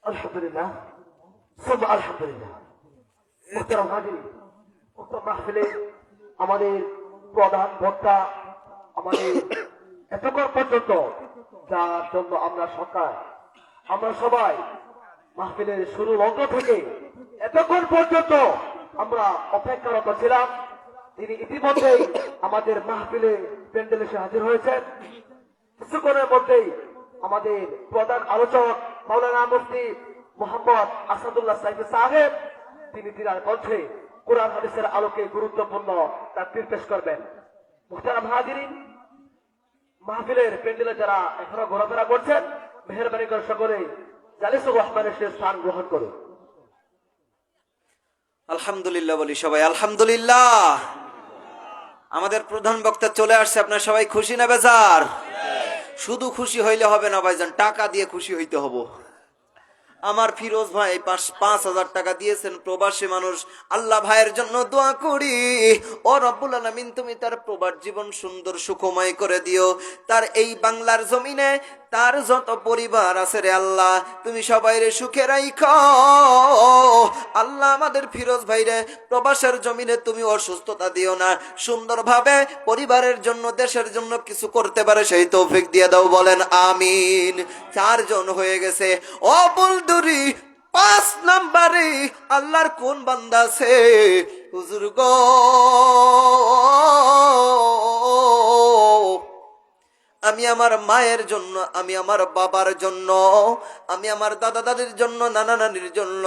S2: আলহামদুলিল্লাহ, সুবহান আলহামদুলিল্লাহ। মুহতারাম হাজিরিন, উক্ত মাহফিলে আমাদের প্রধান বক্তা আমাদের এতক্ষণ পর্যন্ত, যার জন্য আমরা সবাই মাহফিলের শুরু লগ্ন থেকে এতক্ষণ পর্যন্ত আমরা অপেক্ষারত ছিলাম, তিনি ইতিমধ্যেই আমাদের মাহফিলে প্যান্ডেলে এসে হাজির হয়েছেন। কিছুক্ষণের মধ্যেই আমাদের প্রধান আলোচক মাওলানা মুফতি মোহাম্মদ আসাদুল্লাহ সাইফি সাহেব, তিনি তিনার কণ্ঠে কোরআন হাদিসের আলোকে গুরুত্বপূর্ণ তাকরীর পেশ করবেন। মুহতারাম হাজিরিন, মাহফিলের প্যান্ডেলে যারা এখনো ঘোরাফেরা করছেন, মেহেরবানি করে সকলে জালিসুর রহমানের শেষ স্থান গ্রহণ করুন।
S3: আলহামদুলিল্লাহ বলি সবাই, আলহামদুলিল্লাহ। আমাদের প্রধান বক্তা চলে আসছে, আপনারা সবাই খুশি না বেজার? শুধু খুশি হইলে হবে না ভাইজান, টাকা দিয়ে খুশি হইতে হবো। আমার ফিরোজ ভাই 5,000 টাকা দিয়েছেন, প্রবাসী মানুষ। আল্লাহ ভাইয়ের জন্য দোয়া করি, ও রব্বুল আলামিন তুমি তার প্রবাস জীবন সুন্দর সুখময় করে দিও। তার এই বাংলার জমিনে তার যত পরিবার আছে রে আল্লাহ, তুমি সবাই রে সুখে রাইখো। আল্লাহ আমাদের ফিরোজ ভাইরে প্রবাসের জমিনে তুমি অসুস্থতা দিও না, সুন্দরভাবে পরিবারের জন্য দেশের জন্য কিছু করতে পারে সেই তৌফিক দিয়ে দাও, বলেন আমিন। 4 জন হয়ে গেছে। ও বুলদুরি 5 নম্বরে আল্লাহর কোন বান্দা আছে? হুজুর গো, আমি আমার মায়ের জন্য, আমি আমার বাবার জন্য, আমি আমার দাদা দাদির জন্য, নানা নানির জন্য,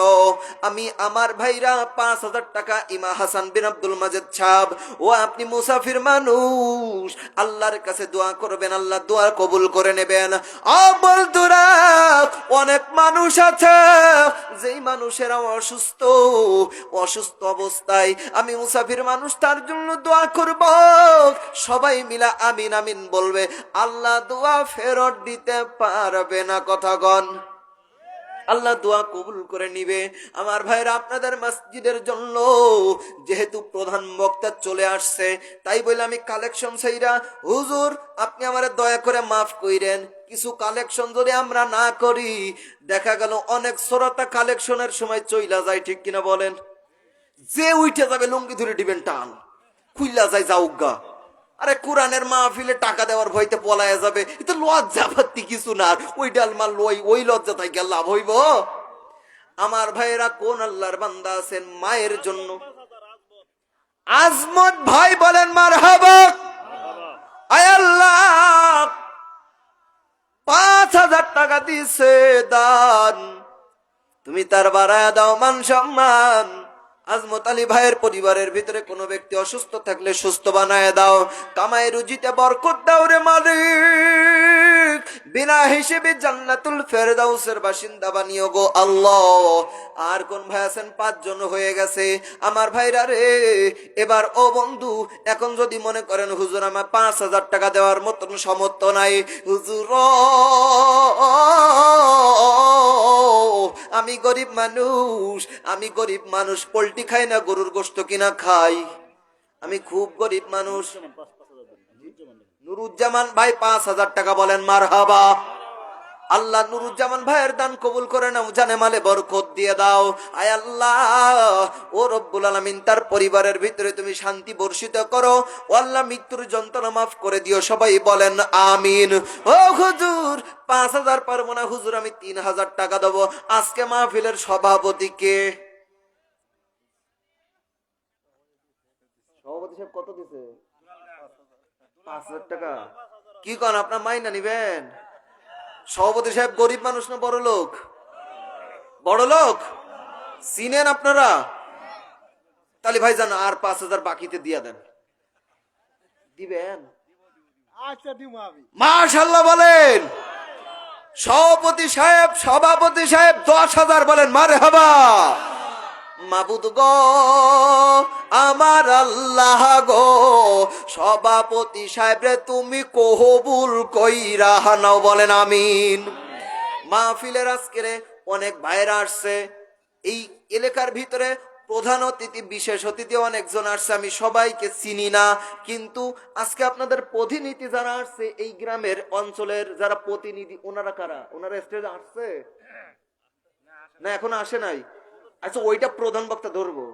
S3: আমি আমার ভাইরা 5,000 টাকা ইমা হাসান বিন আব্দুল মাজেদ সাহেব, ও আপনি মুসাফির মানুষ, আল্লাহর কাছে দোয়া করবেন, আল্লাহ দোয়া কবুল করে নেবেন। বলতুরা অনেক মানুষ আছে যেই মানুষেরা অসুস্থ অবস্থায়, আমি মুসাফির মানুষ, তার জন্য দোয়া করব। সবাই মিলা আমিন আমিন বলবে, আল্লাহ দোয়া ফেরত দিতে পারবে না, কথাগণ। আল্লাহ দোয়া কবুল করে নিবে। আমার ভাইরা, আপনাদের মসজিদের জন্য যেহেতু প্রধান বক্তা চলে আসছে, তাই বলে আমি কালেকশন চাইরা, হুজুর আপনি আমারে দয়া করে মাফ কইরেন, কিছু কালেকশন যদি আমরা না করি, দেখা গেল অনেক শ্রোতা কালেকশনের সময় চইলা যায়, ঠিক কিনা বলেন? যে উঠে যাবে লুঙ্গি ধরে দিবেন টান, খুইলা যায় যাউগা। আরে কোরআনের মাহফিলে টাকা দেওয়ার ভয়তে পলায়া যাবে, এটা লজ্জা পাতি কিছু না। ওই ডালমাল ওই লজ্জা থেকে লাভ হইব? আমার ভাইয়েরা, কোন আল্লাহর বান্দা আছেন মায়ের জন্য? আজমত ভাই বলেন মারহাবা। আয় আল্লাহ 5,000 টাকা দিছে দান, তুমি তার বাড়ায়া দাও মান সম্মান। আজমত আলী ভাইয়ের পরিবারের ভিতরে কোনো ব্যক্তি অসুস্থ থাকলে সুস্থ বানায় দাও, কামাই রুজিতে বরকত দাও রে মালিক, বিনা হিসেবে জান্নাতুল ফেরদাউসের বাসিন্দা বানিও গো আল্লাহ। আর কোন ভাই আছেন? 5 জন হয়ে গেছে। আমার ভাইরা রে, এবার ও বন্ধু, এখন যদি মনে করেন হুজুর আমার 5,000 টাকা দেওয়ার মতন সামর্থ্য নাই, হুজুর আমি গরিব মানুষ, পোল্ট্রি খাই না, গরুর গোশত কিনা খাই, আমি খুব গরিব মানুষ। নুরুজ্জামান ভাই 5,000 টাকা বলেন মারহাবা। আল্লাহ নুরুজ্জামান ভাইয়ের দান কবুল করে নাও, জানে মালে বরকত দিয়ে দাও। আয় আল্লাহ, ও রব্বুল আলামিন, তার পরিবারের ভিতরে তুমি শান্তি বর্ষিত করো। ও আল্লাহ, মৃত্যুর যন্ত্রণা মাফ করে দিও। সবাই বলেন আমিন। ও হুজুর, 5,000 পারবো না হুজুর, আমি 3,000 টাকা দেবো। আজকে মাহফিলের সভাপতি কে? সভাপতি সাহেব কত দিছে? 5,000 টাকা। কি কন, আপনার মাইনা নিবেন? সভাপতি সাহেব গরিব মানুষ না বড় লোক? বড় লোক চিনেন আপনারা? তাহলে ভাই জান আর 5,000 বাকিতে দিয়ে দেন। দিবেন? মাশাআল্লাহ বলেন। সভাপতি সাহেব 10,000 বলেন মারহাবা। মাবুদ গো, আমার আল্লাহ গো, সভাপতি সাহেব রে তুমি কবুল কইরা নাও, বলেন আমিন। মাহফিলের আজকে অনেক ভাইরা আসছে, এই এলাকার ভিতরে প্রধান অতিথি বিশেষ অতিথি অনেকজন আসছে, আমি সবাইকে চিনি না, কিন্তু আজকে আপনাদের প্রতিনিধি যারা আসছে, এই গ্রামের অঞ্চলের যারা প্রতিনিধি, ওনারা কারা? ওনারা স্টেজে আসছে না এখনো আসে নাই? আচ্ছা, ওইটা প্রধান বক্তা ধরবো।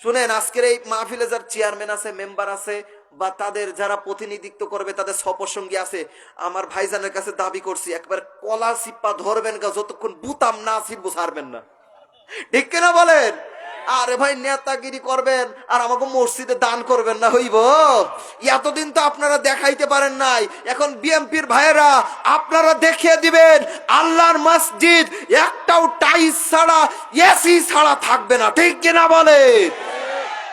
S3: শুনেন, আজকের এই মাহফিলে যার চেয়ারম্যান আছে, মেম্বার আছে, বা তাদের যারা প্রতিনিধিত্ব করবে, তাদের সপসঙ্গী আছে, আমার ভাইজানের কাছে দাবি করছি, একবার কলা সিপ্পা ধরবেন গা, যতক্ষণ বুতাম না সিপবো ছাড়বেন না। ঠিক কিনা বলেন? আরে ভাই, নেতাগিরি করবেন আর আমাকে মসজিদে দান করবেন না, হইব? এতদিন তো আপনারা দেখাইতে পারেন নাই, এখন বিএমপির ভাইয়েরা আপনারা দেখিয়ে দিবেন আল্লাহর মসজিদ একটাও টাইস ছাড়া, এসি ছাড়া থাকবে না। ঠিক কিনা বলেন?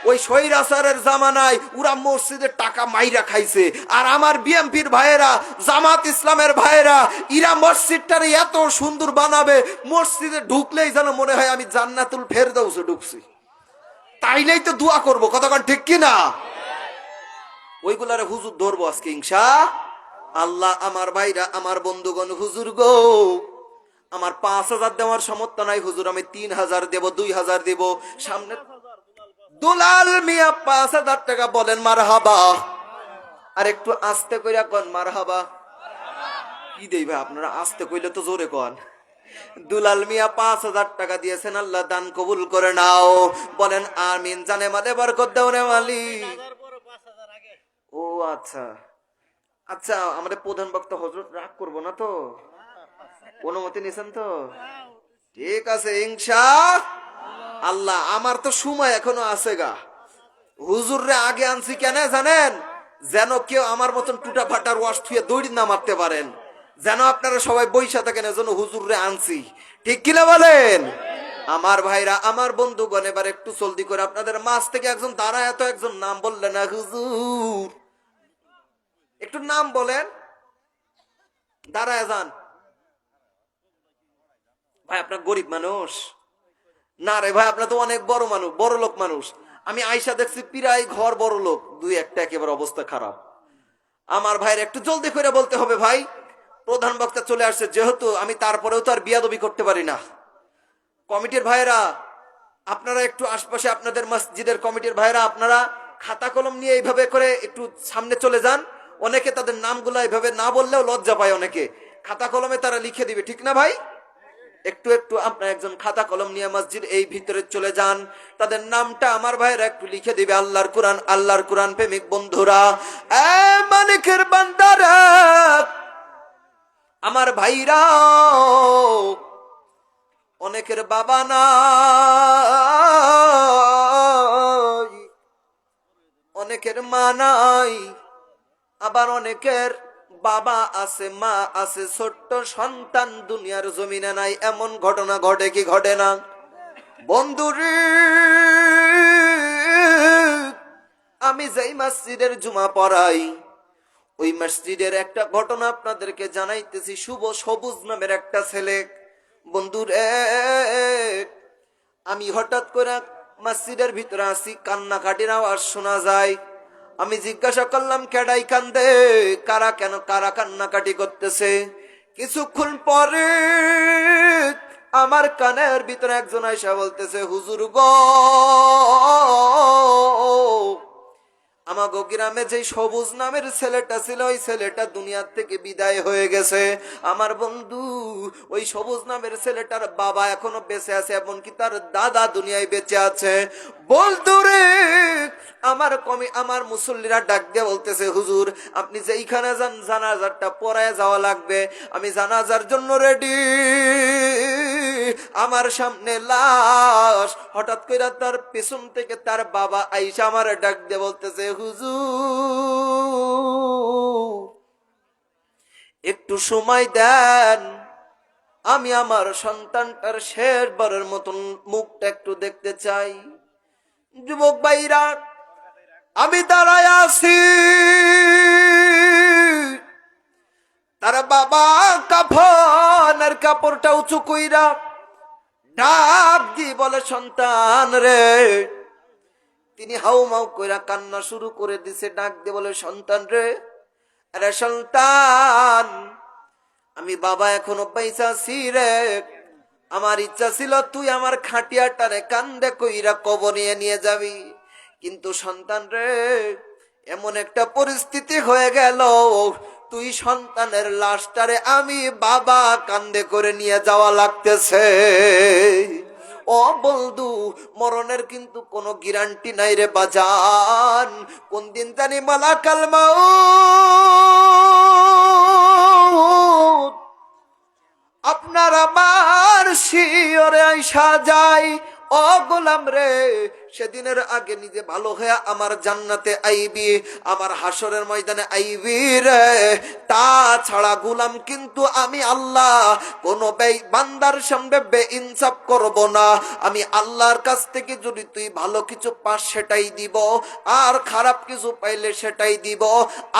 S3: ওই স্বৈরাচারের জামানায় ওরা মসজিদের টাকা মাইরা খাইছে, আর আমার বিএমপির ভাইয়েরা, জামাত ইসলামের ভাইয়েরা, ইরা মসজিদটারে এত সুন্দর বানাবে, মসজিদে ঢুকলেই যেন মনে হয় আমি জান্নাতুল ফেরদাউসে ঢুকছি। তাইলেই তো দোয়া করবো, কতক্ষণ ঠিক কিনা? ওইগুলারে হুজুর ধরবো আজকে ইনশাআল্লাহ। আমার ভাইরা, আমার বন্ধুগণ, হুজুর গো, আমার 5,000 দেওয়ার সামর্থ্য নাই হুজুর, আমি 3,000 দেব, 2,000 দেব। সামনে দুলাল মিয়া 5,000 টাকা বলেন মারহাবা। আর একটু আস্তে কইরা কোন মারহাবা। কি দেই ভাই, আপনারা আস্তে কইলে তো জোরে কোন। দুলাল মিয়া 5,000 টাকা দিয়েছেন, আল্লাহ দান কবুল করে নাও, বলেন আমিন। জানে মালে বরকত দাও রে মালিক। ও আচ্ছা আচ্ছা, আমাদের প্রধান বক্তা হযরত রাগ করবো না তো? অনুমতি নিছেন তো? ঠিক আছে ইনশাআল্লাহ। আমার তো সময় এখনো আছে গা। হুজুররে আগে আনছি কেন জানেন? যেন কেউ আমার মতন টুটা ফাটার ওয়াশ থুয়ে দৌড়ি না মারতে পারেন, যেন আপনারা সবাই বইসা থাকেন, এজন্য হুজুররে আনছি। ঠিক কিনা বলেন? আমার ভাইরা, আমার বন্ধুগণ, এবার একটু জলদি করে আপনাদের মাঝ থেকে একজন দাঁড়ায়, এত একজন নাম বললেন না হুজুর, একটু নাম বলেন, দাঁড়ায় যান। ভাই আপনার গরিব মানুষ না রে ভাই, আপনার তো অনেক বড় মানুষ, বড় লোক মানুষ। আমি আয়সা দেখছি প্রায় ঘর বড় লোক, দুই একটা একেবারে অবস্থা খারাপ। আমার ভাইয়ের একটু জলদি করে বলতে হবে ভাই, প্রধান বক্তা চলে আসছে যেহেতু, আমি তারপরেও তো আর বিয়াদবি করতে পারি না। কমিটির ভাইয়েরা, আপনারা একটু আশপাশে, আপনাদের মসজিদের কমিটির ভাইয়েরা, আপনারা খাতা কলম নিয়ে এইভাবে করে একটু সামনে চলে যান। অনেকে তাদের নামগুলো এইভাবে না বললেও লজ্জা পায়, অনেকে খাতা কলমে তারা লিখে দিবে। ঠিক না ভাই? একটু একটু আপনার একজন খাতা কলম নিয়ে মসজিদ এই ভিতরে চলে যান, তাদের নামটা আমার ভাইরা একটু লিখে দিবে। আল্লাহর কোরআন প্রেমিক বন্ধুরা, এ মালিকের বান্দারা, আমার ভাইরা, অনেকের বাবা নাই, অনেকের মা নাই, আবার অনেকের বাবা আছে, মা আছে, ছোট্ট সন্তান দুনিয়ার জমিনে নাই। এমন ঘটনা ঘটে কি ঘটে না বন্ধুরে? আমি যেই মসজিদের জুমা পড়াই, ওই মসজিদের একটা ঘটনা আপনাদেরকে জানাইতেছি। শুভ সবুজ নামের একটা ছেলে, বন্ধুরে, আমি হঠাৎ করে মসজিদের ভিতরে আসি, কান্নাকাটির আওয়াজ শোনা যায়। আমি জিজ্ঞাসা করলাম কেডাই কান্দে, কারা কান্নাকাটি করতেছে। কিছুক্ষণ পরে আমার কানের ভিতরে একজন আয়সা বলতেছে, হুজুর গো, আমাগো গ্রামে যে সবুজ নামের ছেলেটা ছিল, ওই ছেলেটা দুনিয়ার থেকে বিদায় হয়ে গেছে। আমার বন্ধু, ওই সবুজ নামের ছেলেটার বাবা এখনো বেঁচে আছে, এমনকি তার দাদা দুনিয়ায় বেঁচে আছে। বলতো রে, আমার মুসল্লিরা ডাক দিয়ে বলতেছে, হুজুর আপনি যেইখানে যান জানাজারটা পড়ায় যাওয়া লাগবে, আমি জানাজার জন্য রেডি। আমার সামনে লাশ, হঠাৎ করে তার পেছন থেকে তার বাবা আইসা আমার ডাক দিয়ে বলতেছে, হুজুর একটু সময় দেন, আমি আমার সন্তানটার শেষবারের মতন মুখটা একটু দেখতে চাই। যুবক ভাইরা, আমি দাঁড়ায় আছি, তার বাবা কাফনের কাপড়টা উঁচু কইরা ডাক দি বলে, সন্তান রে। তিনি হাউমাউ কইরা কান্না শুরু করে দিছে, ডাক দিয়ে বলে, সন্তান রে, আরে সন্তান, আমি বাবা এখনো পয়সা আছি রে। আমার ইচ্ছা ছিল তুই আমার খাটিয়াটারে কান্দে কইরা কবরে নিয়ে যাবি, কিন্তু সন্তান রে, এমন একটা পরিস্থিতি হয়ে গেল, তুই সন্তানের লাশটারে আমি বাবা কান্দে করে নিয়ে যাওয়া লাগতেছে। ও বন্ধু, মরণের কিন্তু কোনো গ্যারান্টি নাই রে বাজান, কোন দিন জানি মালাকাল মাউত আপনার আমার শিয়রে আইসা যায়। ও গোলাম রে, সেদিনের আগে নিজে ভালো হয়ে আমার জান্নাতে আইবি, আমার হাসরের ময়দানে আইবি রে। তাছাড়া গোলাম কিন্তু আমি আল্লাহ কোন বান্দার সামনে বেইনসাফ করব না। আমি আল্লাহর কাছ থেকে যদি তুই ভালো কিছু পাস সেটাই দিব, আর খারাপ কিছু পাইলে সেটাই দিব।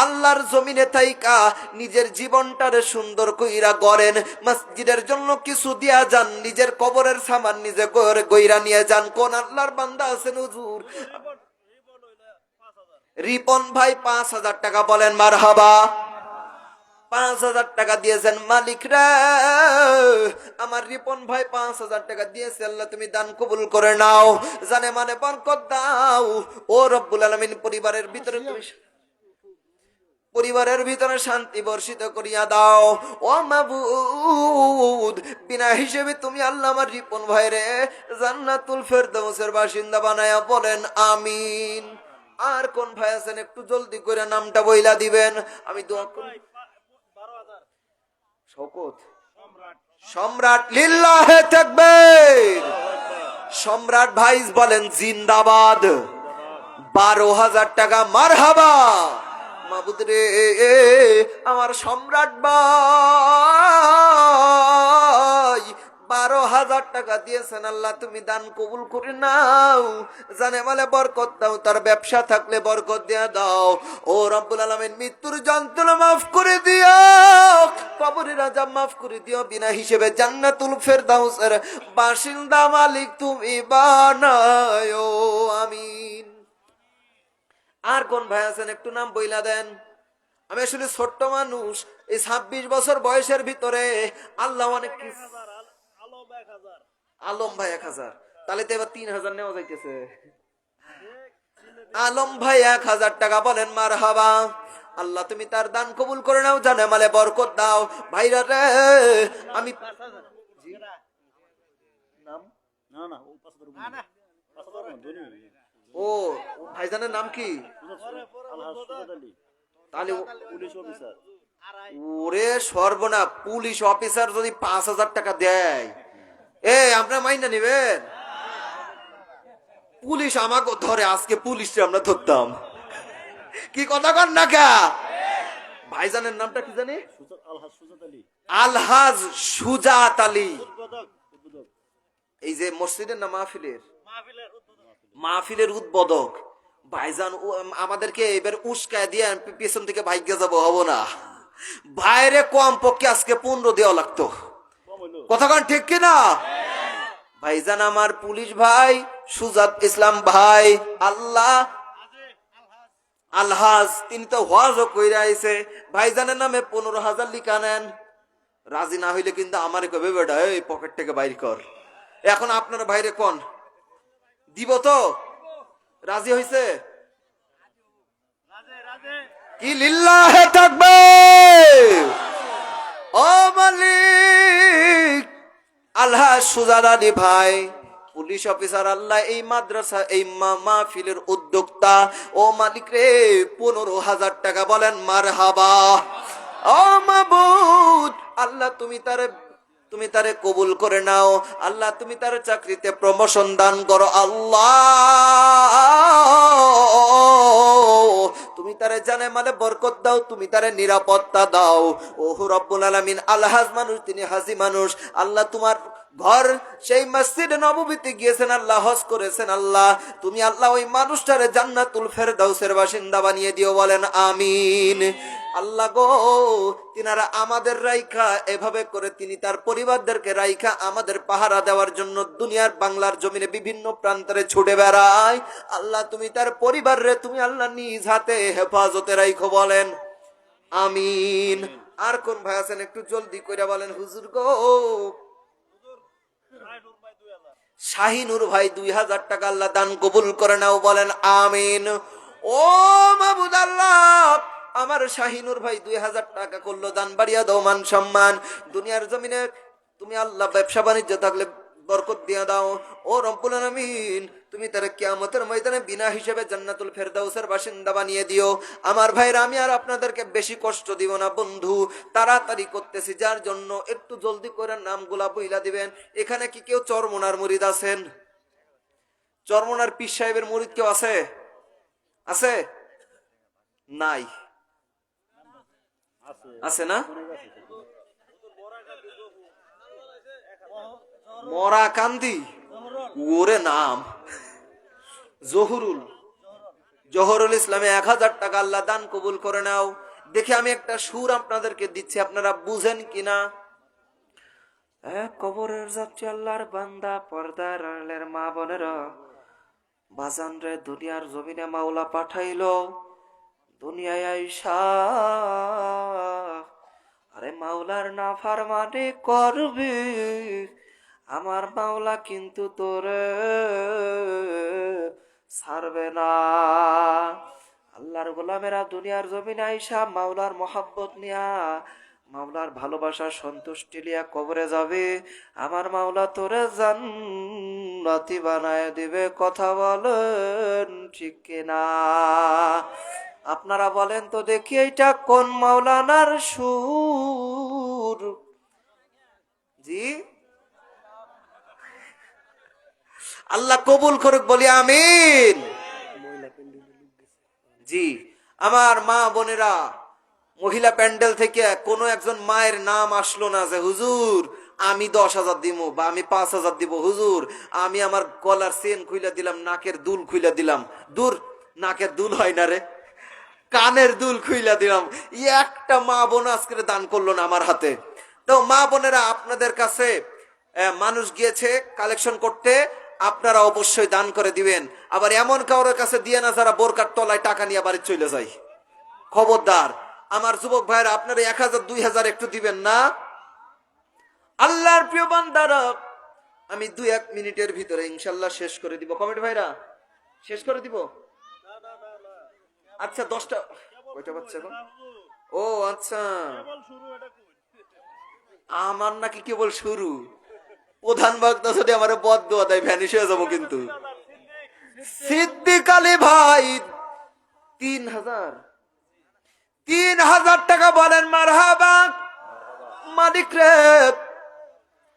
S3: আল্লাহর জমিনে থাইকা নিজের জীবনটারে সুন্দর কইরা গড়েন, মসজিদের জন্য কিছু দিয়া যান, নিজের কবরের সামান নিজে গইরা নিয়ে যান। কোন আল্লাহর বান্দা আছেন হুজুর? রিপন ভাই 5,000 টাকা বলেন মারহাবা। 5,000 টাকা দিয়েছেন মালিক রে, আমার রিপন ভাই 5,000 টাকা দিয়েছে। আল্লাহ তুমি দান কবুল করে নাও, জানে মানে বরকত দাও। ও রব্বুল আলামিন, পরিবারের ভিতরে শান্তি বর্ষিত করিয়া দাও। ও মাবুদ, বিনা হিসেবে তুমি আল্লাহ আমার রিপন ভাইরে জান্নাতুল ফেরদাউসের বাসিন্দা বানায়া বলেন আমিন। আর কোন ভাই আছেন একটু জলদি করে নামটা বইলা দিবেন, আমি দোয়া করি। শওকত সম্রাট, লিল্লাহে তাকবীর। সম্রাট ভাই বলেন জিন্দাবাদ। 12,000 টাকা মারহাবা। মাবুদ রে, আমার সম্রাট ভাই 12,000 টাকা দিয়েছেন, আল্লাহ তুমি দান কবুল করে নাও, জানে মালে বরকত দাও, তার ব্যবসা থাকলে বরকত দিয়া দাও। ও রব্বুল আলামিন, মৃত্যুর যন্ত্রণা মাফ করে দিও, কবরের আযাব মাফ করে দিও, বিনা হিসেবে জান্নাতুল ফেরদাউসের বাসিন্দা মালিক তুমি বানায়ো, আমিন। আর কোন ভাই আছেন একটু নাম বইলা দেন। আমি আসলে ছোট্ট মানুষ, এই 26 বছর বয়সের ভিতরে আল্লাহ অনেক কিছু। আলম ভাই 1,000, তাহলে তো এবার 3,000 নেওয়া যাইতেছে। আলম ভাই 1,000 টাকা বলেন মারহাবা। আল্লাহ তুমি তার দান কবুল করে নাও, জানে মালে বরকত দাও। ভাইরা রে, আমি ও ভাইজানের নাম কি? তাহলে ওরে সর্বনা, পুলিশ অফিসার যদি 5,000 টাকা দেয়, আপনারা মাইনা নিবেন? পুলিশ আমাকে ধরে, আজকে পুলিশে আমরা ধরতাম। কি কথা কন না কা? ভাইজানের নামটা কি জানি? আলহাজ সুজাত আলী। এই যে মসজিদের না মাহফিলের উদ্বোধক ভাইজান। আমাদেরকে এবার উস্কায় দিয়ে পেছন থেকে ভাগ্য যাবো, হবো না। বাইরে কম পক্ষে আজকে 15 দেওয়া লাগতো। কথা কন ঠিক কিনা? ভাইজান আমার পুলিশ ভাই সুজাত ইসলাম ভাই, আল্লাহ আলহাজ, তিনি তো হজও কইরা আইছে। ভাইজানের নামে 15,000 লিখা নেন। রাজি না হইলে কিন্তু আমারে কবে বেটা এই পকেট থেকে বাইর কর। এখন আপনার বাইরে কোন দিব তো? রাজি হইছে? কি লিল্লাহে থাকবে। ও মালিক আল্লাহ সুজাদ আলী ভাই পুলিশ অফিসার, আল্লাহ এই মাদ্রাসা এই মাহফিলের উদ্যোক্তা, ও মালিক রে 15,000 টাকা বলেন মারহাবা। ও মাবুদ আল্লাহ তুমি তারে কবুল করে নাও আল্লাহ, তুমি তার চাকরিতে প্রমোশন দান করো আল্লাহ, তুমি তারে জানে মানে বরকত দাও, তুমি তারে নিরাপত্তা দাও। ওহু রব্বুল আলামিন আলহাজ মানুষ, তিনি হাজি মানুষ, আল্লাহ তোমার ঘর সেই মসজিদে নববীতে গিয়েছেন আল্লাহ, হজ করেছেন আল্লাহ, তুমি আল্লাহ ওই মানুষটারে জান্নাতুল ফেরদাউসের বাসিন্দা বানিয়ে দিও বলেন আমিন। আল্লাহ গো তিনারা আমাদের রাইখা এভাবে করে তিনি তার পরিবারদেরকে রাইখা আমাদের পাহারা দেওয়ার জন্য দুনিয়ার বাংলার জমিনে বিভিন্ন প্রান্তরে ছুটে বেড়ায়, আল্লাহ তুমি তার পরিবারে তুমি আল্লাহ নিজ হাতে হেফাজতে রাইখো বলেন আমিন। আর কোন ভাই আছেন একটু জলদি করে বলেন হুজুর গো। শাহিনুর ভাই 2,000 টাকা আল্লাহ দান কবুল করে নাও বলেন আমিন। ও মাবুদ আল্লাহ আমার শাহিনুর ভাই 2,000 টাকা করলো দান, বাড়িয়া দাও মান সম্মান দুনিয়ার জমিনে, তুমি আল্লাহ ব্যবসা বাণিজ্য থাকলে বরকত দিয়া দাও। ও রব্বুল আলামিন তুমি তার কিয়ামতের ময়দানে বিনা হিসেবে জান্নাতুল ফেরদাউসের বাসিন্দা বানিয়ে দিও। আমার ভাইরা আমি আর আপনাদেরকে বেশি কষ্ট দিব না বন্ধু, তাড়াতাড়ি করতেছি, যার জন্য একটু জলদি করে নামগুলা বইলা দিবেন। এখানে কি কেউ চরমোনার মুরিদ আছেন? চরমোনার পীর সাহেবের মুরিদ কেউ আছে? আছে? নাই? আছে না? মরা কান্দি ওরে নাম জহরুল ইসলামে 1,000 টাকা আল্লাহ দান কবুল করে নাও। দেখে আমি একটা সুর আপনাদেরকে দিচ্ছি, আপনারা বুঝেন কিনা। কবরের যাত্রী আল্লাহর বান্দা, পর্দার আড়ালের মা বোনেরা, বাজান রে দুনিয়ার জমিনে মাওলা পাঠাইলো দুনিয়ায় আইসা, আরে মাওলার নাফরমানি করবি, আমার মাওলা কিন্তু তোরে ছাড়বে না। আল্লাহর গোলামেরা দুনিয়ার জমিনে আইসা মাওলার মহাব্বত নিয়া, মাওলার ভালোবাসা সন্তুষ্টি লিয়া কবরে যাবে, আমার মাওলা তোরে জান্নাতি বানায় দিবে। কথা বলেন ঠিক কিনা? আপনারা বলেন তো দেখি এইটা কোন মাওলানার সুর? জি আল্লাহ কবুল করুক বলি আমিন। জি আমার মা বোনেরা, মহিলা প্যান্ডেল থেকে কোনো একজন মায়ের নাম আসলো না যে হুজুর আমি 10,000 দিব বা আমি 5,000 দিব, হুজুর আমি আমার গলার চেন খুইলা দিলাম, নাকের দুল খুইলা দিলাম। দূর, নাকের দুল হয় না রে, কানের দুল খুইলা দিলাম। একটা মা বোন আজকে দান করলো না আমার হাতে। তো মা বোনেরা আপনাদের কাছে মানুষ গিয়েছে কালেকশন করতে, আপনারা অবশ্যই দান করে দিবেন। আবার এমন কারোর কাছে দিয়ে না যারা বোরকার তলায় টাকা নিয়ে বাড়ি চলে যায়, খবরদার। আমার যুবক ভাইরা আপনারা 1,000 2,000 একটু দিবেন না। আল্লাহর প্রিয় বান্দারা আমি 2-1 মিনিটের ভিতরে ইনশাল্লাহ শেষ করে দিব। কমেন্ট ভাইরা শেষ করে দিব। আচ্ছা 10টা কয়টা বাচ্চা এখন? ও আচ্ছা আমার নাকি কেবল শুরু। প্রধান বক্তা যদি আমার বদদোয়া দেয় ভ্যানিশ হয়ে যাবো কিন্তু। সিদ্দিক আলী ভাই 3,000 টাকা বলেন মারহাবা। মালিক রে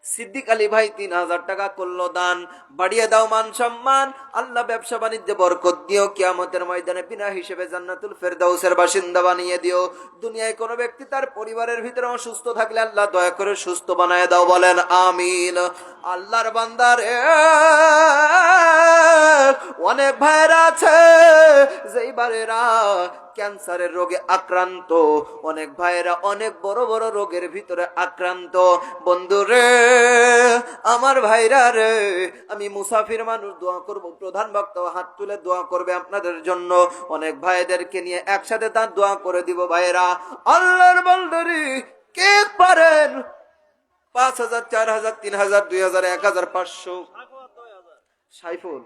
S3: সিদ্দিক আলী ভাই 3,000 টাকা করলো দান, বাড়িয়ে দাও মান সম্মান। আল্লাহ ব্যবসা বাণিজ্যে বরকত দিও, কিয়ামতের ময়দানে বিনা হিসেবে জান্নাতুল ফেরদাউসের বাসিন্দা বানিয়ে দিও। দুনিয়ায় কোনো ব্যক্তি তার পরিবারের ভিতরে অসুস্থ থাকলে আল্লাহ দয়া করে সুস্থ বানায় দাও বলেন আমিন। আল্লাহর বান্দার অনেক ভাইরা আছে যেই বারেরা ক্যান্সারের রোগে আক্রান্ত, অনেক ভাইরা অনেক বড় বড় রোগের ভিতরে আক্রান্ত। বন্ধুরে আমার ভাইরা রে, আমি মুসাফির মানুষ, দোয়া করব। প্রধান বক্তা হাত তুলে দোয়া করবে আপনাদের জন্য। অনেক ভাইদেরকে নিয়ে একসাথে তার দোয়া করে দিব। ভাইরা আল্লাহর বলদরি কে পারেন 5,000 4,000 3,000 2,000 1,500? সাইফুল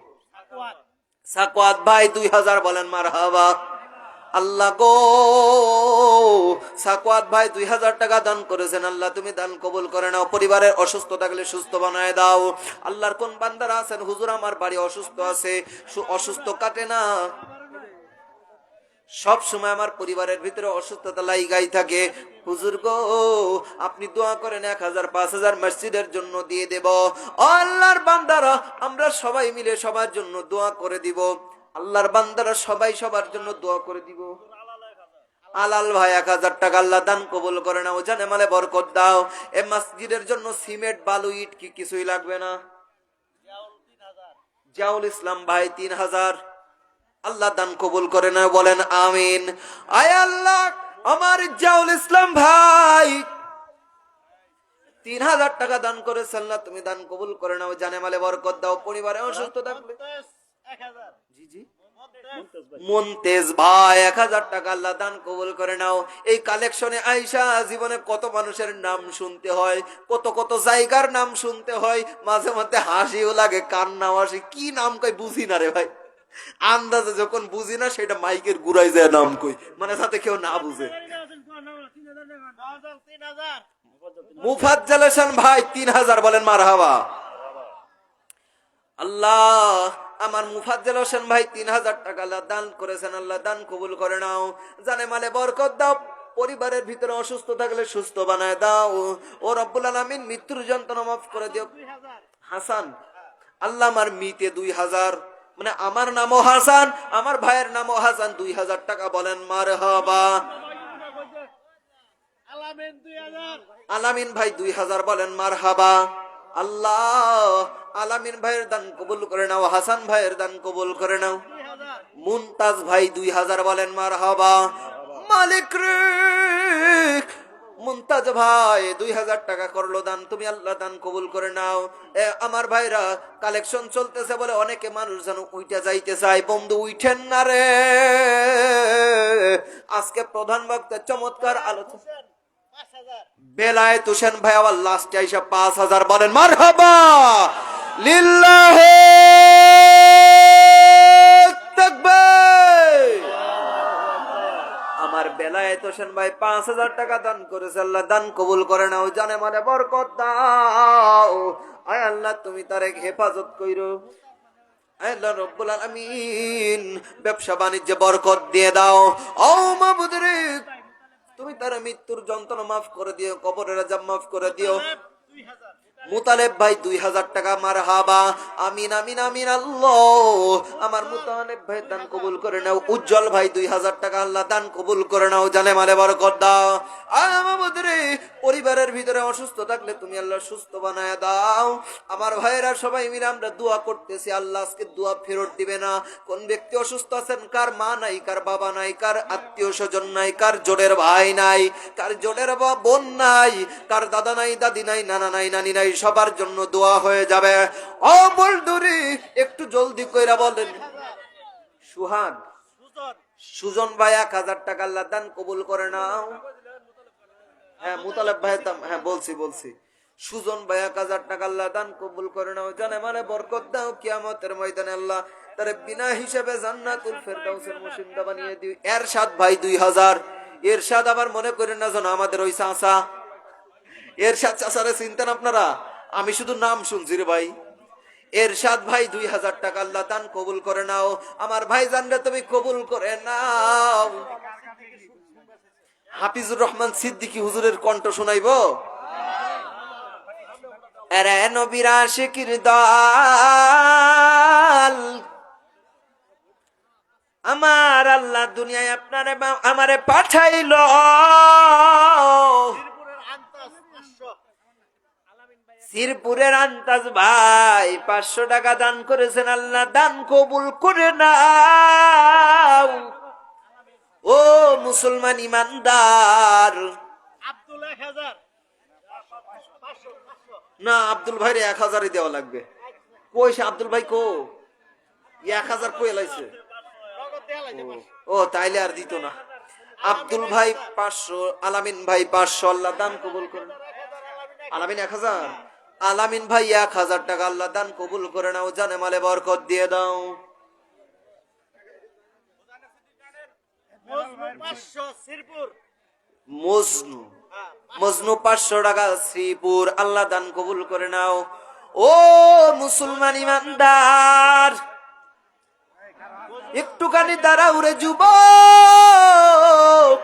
S3: সাকওয়াত ভাই 2,000 বলেন মারহাবা। আল্লাহ গো, সাকওয়াত ভাই 2000 টাকা দান করেছেন, আল্লাহ তুমি দান কবুল করে নাও। পরিবারের অসুস্থ থাকলে সুস্থ বানায় দাও। আল্লাহর কোন বান্দারা আছেন, হুজুর আমার বাড়ি অসুস্থ আছে, অসুস্থ কাটে না, সব সময় আমার পরিবারের ভিতরে অসুস্থতা লাইগাই থাকে, হুজুর গো আপনি দোয়া করেন 1000 5000 মসজিদের জন্য দিয়ে দেব। আল্লাহর বান্দারা আমরা সবাই মিলে সবার জন্য দোয়া করে দিব। আল্লাহর বান্দারা সবাই সবার জন্য দোয়া করে দিব। আলাল ভাই 1000 টাকা আল্লাহ দান কবুল করে নাও, জানে মালে বরকত দাও। এ মসজিদের জন্য সিমেন্ট বালু ইট কি কিছুই লাগবে না? জিয়াউল ইসলাম ভাই 3000, আল্লাহ দান কবুল করে না, বলেন আমিন। আয় আল্লাহ, আমার জিয়াউল ইসলাম ভাই 3000 টাকা দান করেছে, আল্লাহ তুমি দান কবুল করে নাও, জানে মালে বরকত দাও। পরিবারে অসুস্থ থাকলে জি জি মুনতেজ ভাই 1000 টাকা আল্লাহ দান কবুল করে নাও। এই কালেকশনে আইসা জীবনে কত মানুষের নাম শুনতে হয়, কত কত জায়গার নাম শুনতে হয়, মাঝে মধ্যে হাসিও লাগে, কান্নাও আসে, কি নাম কই বুঝি না রে ভাই। আন্দাজে যখন বুঝি না সেটা মাইকের গুড়াই যায় নাম কই, মানে সাথে কেউ না বুঝে। মুফাজ্জল হাসান ভাই 3000, বলেন মারহাবা। আল্লাহ আমার মুফাজ্জল হোসেন ভাই 3000 টাকা আল্লাহ দান করেছেন, আল্লাহ দান কবুল করে নাও, জানে মালে বরকত দাও। পরিবারের ভিতরে অসুস্থ থাকলে সুস্থ বানায় দাও। ও রব্বুল আলামিন মৃত্যুর যন্ত্রণা মাফ করে দিও। হাসান আল্লাহ আমার মিতে 2000, মানে আমার নামও হাসান, আমার ভাইয়ের নামও হাসান, 2000 টাকা, বলেন মারহাবা। আলামিন ভাই 2000, বলেন মারহাবা। আল্লাহ আলামিন ভাইয়ের দান কবুল করে নাও, হাসান ভাইয়ের দান কবুল করে নাও। মুনতাজ ভাই 2000, বলেন মারহাবা। মালিক রে, মুনতাজ ভাই 2000 টাকা করলো দান, তুমি আল্লাহ দান কবুল করে নাও। আমার ভাইরা কালেকশন চলতেছে বলে অনেকে মানুষ যেন উইটা যাইতে চায়, বন্ধু উইঠেন না রে। আজকে প্রধান বক্তা চমৎকার আলোচনা, বেলায়েত হোসেন ভাই আবার লাস্টে আইসা 5000, বলেন মারহাবা লিল্লাহি তাকবীর। আমার বেলায়েত হোসেন ভাই 5000 টাকা দান করেছে, আল্লাহ দান কবুল করে নাও, জানে মানে বরকত দাও। আয় আল্লাহ তুমি তারে হেফাজত কইরো। আয় আল্লাহ রব্বুল আলামিন ব্যবসা বাণিজ্যে বরকত দিয়ে দাও। ও মাবুদ রে, তুমি তার মৃত্যুর যন্ত্রণা মাফ করে দিও, কবরের আযাব মাফ করে দিও। মুতালেব ভাই 2000 টাকা, মারহাবা। আমিন আমিন আমিন। আল্লাহ আমার মুতালেব ভাই দান কবুল করে নাও। উজ্জ্বল ভাই 2000 টাকা, আল্লাহ দান কবুল করে নাও, জানে মালে বরকত দাও। আমাদের পরিবারের ভিতরে অসুস্থ থাকলে তুমি আল্লাহ সুস্থ বানায় দাও। আমার ভাইয়েরা সবাই মিলে আমরা দোয়া করতেছি, আল্লাহ আজকে দোয়া ফেরত দিবে না। কোন ব্যক্তি অসুস্থ আছেন, কার মা নাই, কার বাবা নাই, কার আত্মীয় স্বজন নাই, কার জোড়ের ভাই নাই, কার জোড়ের বোন নাই, কার দাদা নাই, দাদি নাই, নানা নাই, নানি নাই, সবার জন্য দোয়া হয়ে যাবে। ও বলদুরি একটু জলদি কইরা বলেন। সুহান সুজন ভাই 1000 টাকা, আল্লাহ দান কবুল করে নাও। হ্যাঁ মুতালেব ভাই, হ্যাঁ বলছি। সুজন ভাই 1000 টাকা, আল্লাহ দান কবুল করে নাও, জানে মানে বরকত দাও। কিয়ামতের ময়দানে আল্লাহ তারে বিনা হিসাবে জান্নাতুল ফেরদাউসের মুসিন্দা বানিয়ে দিও। এরশাদ ভাই 2000, এরশাদ আবার মনে করেন না যেন আমাদের ওই চাচা। এরশাদ চাচারে চিনতেন আপনারা? আমি শুধু নাম শুনছি রে ভাই। এরশাদ ভাই 2000 টাকা, আল্লাহ দান কবুল করে নাও। আমার ভাই জানলে তুমি কবুল করে নাও। হাফিজুর রহমান সিদ্দিকী হুজুরের কণ্ঠ শোনাইবো। এরে নবীর আশিকির দল, আমার আল্লাহ দুনিয়ায় আপনারে আমারে পাঠাইলো। শ্রীপুরের আন্তাজ ভাই 500 টাকা দান করেছেন, আল্লাহ দান কবুল করে নাও। ও মুসলমান ইমানদার, না আব্দুল ভাইরে 1000 দেওয়া লাগবে। কই সে আব্দুল ভাই? কো 1000 কই লাইছে? ও তাইলে আর দিত না। আব্দুল ভাই 500, আলামিন ভাই 500, আল্লাহ দান কবুল করেন। আলামিন 1000, আলামিন ভাই 1000 টাকা, আল্লাহ দান কবুল করে নাও, জানে মালে বরকত দিয়ে দাও। মজনু মজনু 500 টাকা শ্রীপুর, আল্লাহ দান কবুল করে নাও। ও মুসলমান ইমানদার, একটুখানি দাঁড়াও রে যুবক।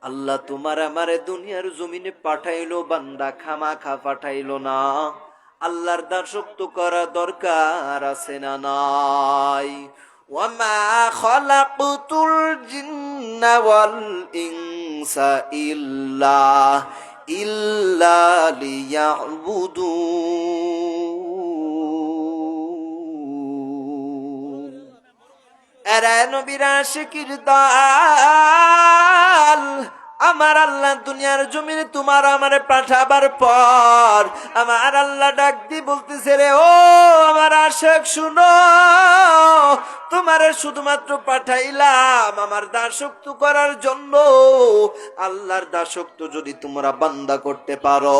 S3: আল্লাহ তোমার আমারে দুনিয়ার জমিনে পাঠাইলো, বান্দা খামাখা পাঠাইলো না। আল্লাহর দাসত্ব করা দরকার আছে না নাই? ওয়ামা খালাকতুল জিন্না ওয়াল ইনসা ইল্লা লিয়াবুদুন। এরা নবীর আশিকির দল, আমার আল্লাহ দুনিয়ার জমিনে তোমার আমারে পাঠাবার পর আমার আল্লাহ ডাক দিয়ে বলতেছে, রে ও আমার আশিক শুনো, তোমারে শুধুমাত্র পাঠাইলাম আমার দাসত্ব করার জন্য। আল্লাহর দাসত্ব যদি তোমরা বান্দা করতে পারো,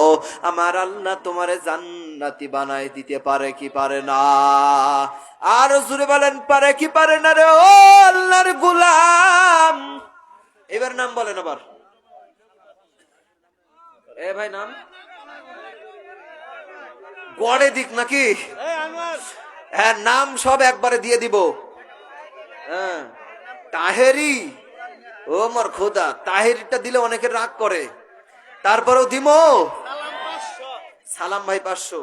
S3: আমার আল্লাহ তোমারে জান্নাতি বানাই দিতে পারে কি পারে না? আর জুড়ে বলেন পারে কি পারে না রে ও আল্লাহর গোলাম? এবার নাম বলেন আবার। এ ভাই নাম গড়ে দিক নাকি? হ্যাঁ, নাম সব একবারে দিয়ে দিব। হ্যাঁ, তাহেরি। ও মোর খোদা, তাহেরিটা দিলে অনেকে রাগ করে, তারপরেও দিব। সালাম ভাই 500।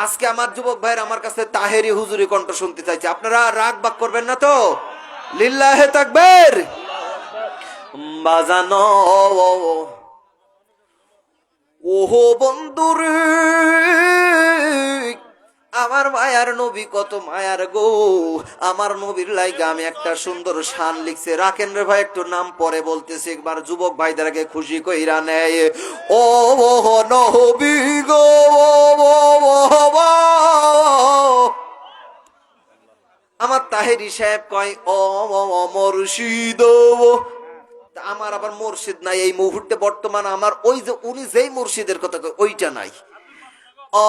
S3: আজকে আমার যুবক ভাইয়ের আমার কাছে তাহেরি হুজুরি কণ্ঠ শুনতে চাইছে। আপনারা রাগ বাগ করবেন না তো? লিল্লাহে তাকবীর। বাজানো ওহো বন্ধুরে, আমার মায়ার নবী কত মায়ার গো। আমার নবীর লাইগা আমি একটা সুন্দর শান লিখছে, রাখেন রে ভাই, একটু নাম পরে বলতেছি, একবার যুবক ভাইদেরকে খুশি কইরা নেয়। ও নবী গো, আমার তাহেরি সাহেব কয় ও মুর্শিদ। আমার আবার মুর্শিদ নাই এই মুহূর্তে বর্তমান, আমার ওই যে উনি যেই মুর্শিদের কথা কয় ওইটা নাই। ও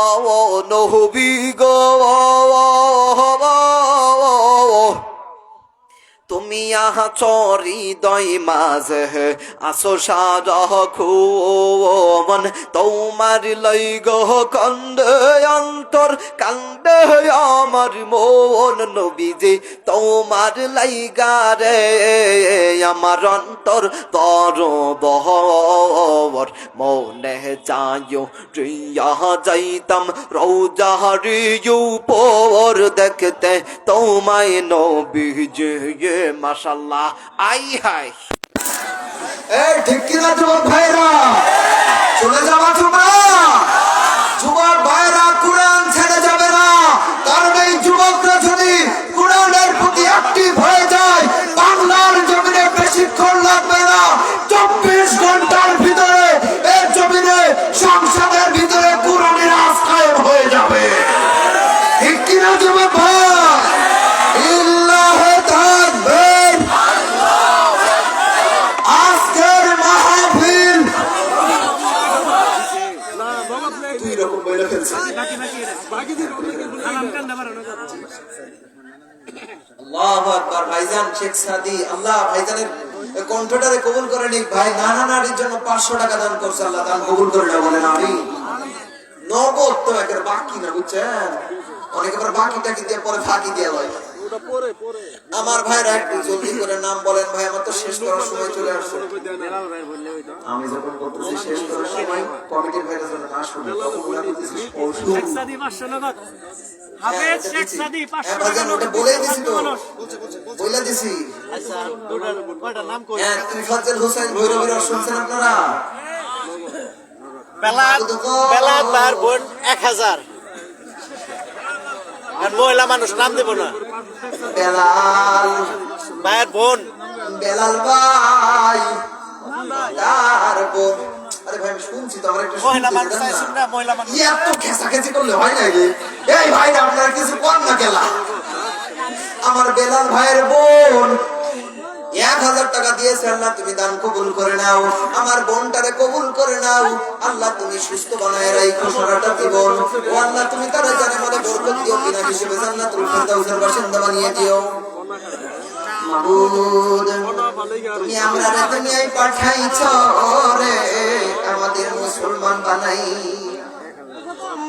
S3: নবী গো, তুমি আচরি দই মাঝে আসো সারখন, তোমার লই গো কান্দে অন্তর, কান্দে আমার মন নবীজি তোমার লাইগা রে আমার অন্তর তর বহর। মনে যাইও রিয়া যাইতাম রৌজাহারি উপর দেখতে তোমায় নবীজি। মাশাআল্লাহ, আই হাই।
S2: এই ঠিক কিনা যুবক ভাইরা? চলে যাবা তোমরা? যুবক ভাইরা কোরআন ছেড়ে যাবে না, কারণ এই যুবকরা যদি কোরআনের প্রতি অ্যাক্টিভ হয়ে যায়, বাংলার জমিনে বেশিক্ষণ লাগবে না, 24 ঘন্টার ভিতরে এই জমিনে সংসদের ভিতরে কোরআনের আজ কায়েম হয়ে যাবে। ঠিক কিনা যুবক ভাই? ইল্লাহে তাকবীর। আজকের মাহফিল দুই রকম বইলে ফেলছে। আল্লাহু আকবার। ভাইজান শেখ সাদি, আল্লাহ ভাইজানের কণ্ঠটারে কবুল করে নিক। ভাই নানা নারীর জন্য 500 টাকা দান করছে, আল্লাহ দান কবুল করে না বলেন আমিন। নগদ তো একের বাকি না, বুঝছেন? অনেকে আবার বাকি টাকি দিয়ে পরে ফাঁকি দিয়ে লয়। আমার ভাইরা একটু জলদি করে নাম বলেন ভাই, আমার তো শেষ করার সময় চলে আসছে। আমি যখন বলতেছি শেষ করার সময়, কমিটির ভাইরা যখন আসবে কতগুলো বলতেছি শেখ সাদি 500 নগদ, হাফেজ শেখ সাদি 500 টাকা নগদ বলে দিছি তো, বলে দিছি। আচ্ছা কয়টা নাম কই? হ্যাঁ, তুফাজ্জল হোসেন ভৈরবীর শুনছেন আপনারা? বেলাত বার বোন 1000। আর মহিলা মানুষ নাম দেব না। বেলাল ভাইয়ের বোন, বেলাল ভাই তার বোন। আরে ভাই আমি শুনছি তো, আমার একটা মহিলা মানুষ চাইছেন না, মহিলা মানুষ এত খেসাখেসি করলে হয় নাকি? এই ভাই আপনারা কিছু কম না কেলা। আমার বেলাল ভাইয়ের বোন 1000 টাকা দিয়েছে, আল্লাহ তুমি দান কবুল করে নাও, আমার বোনটারে কবুল করে নাও। আল্লাহ তুমি সুস্থ বানায় রাখো সারাটা জীবন। ও আল্লাহ তুমি তার জানে মনে বরকত দিও, বিনা হিসেবে জান্নাতুল ফেরদাউসের বাসিন্দা বানিয়ে দিও।
S4: মাবুদ তুমি আমরা দুনিয়ায় পাঠাইছো রে আমাদের মুসলমান বানাই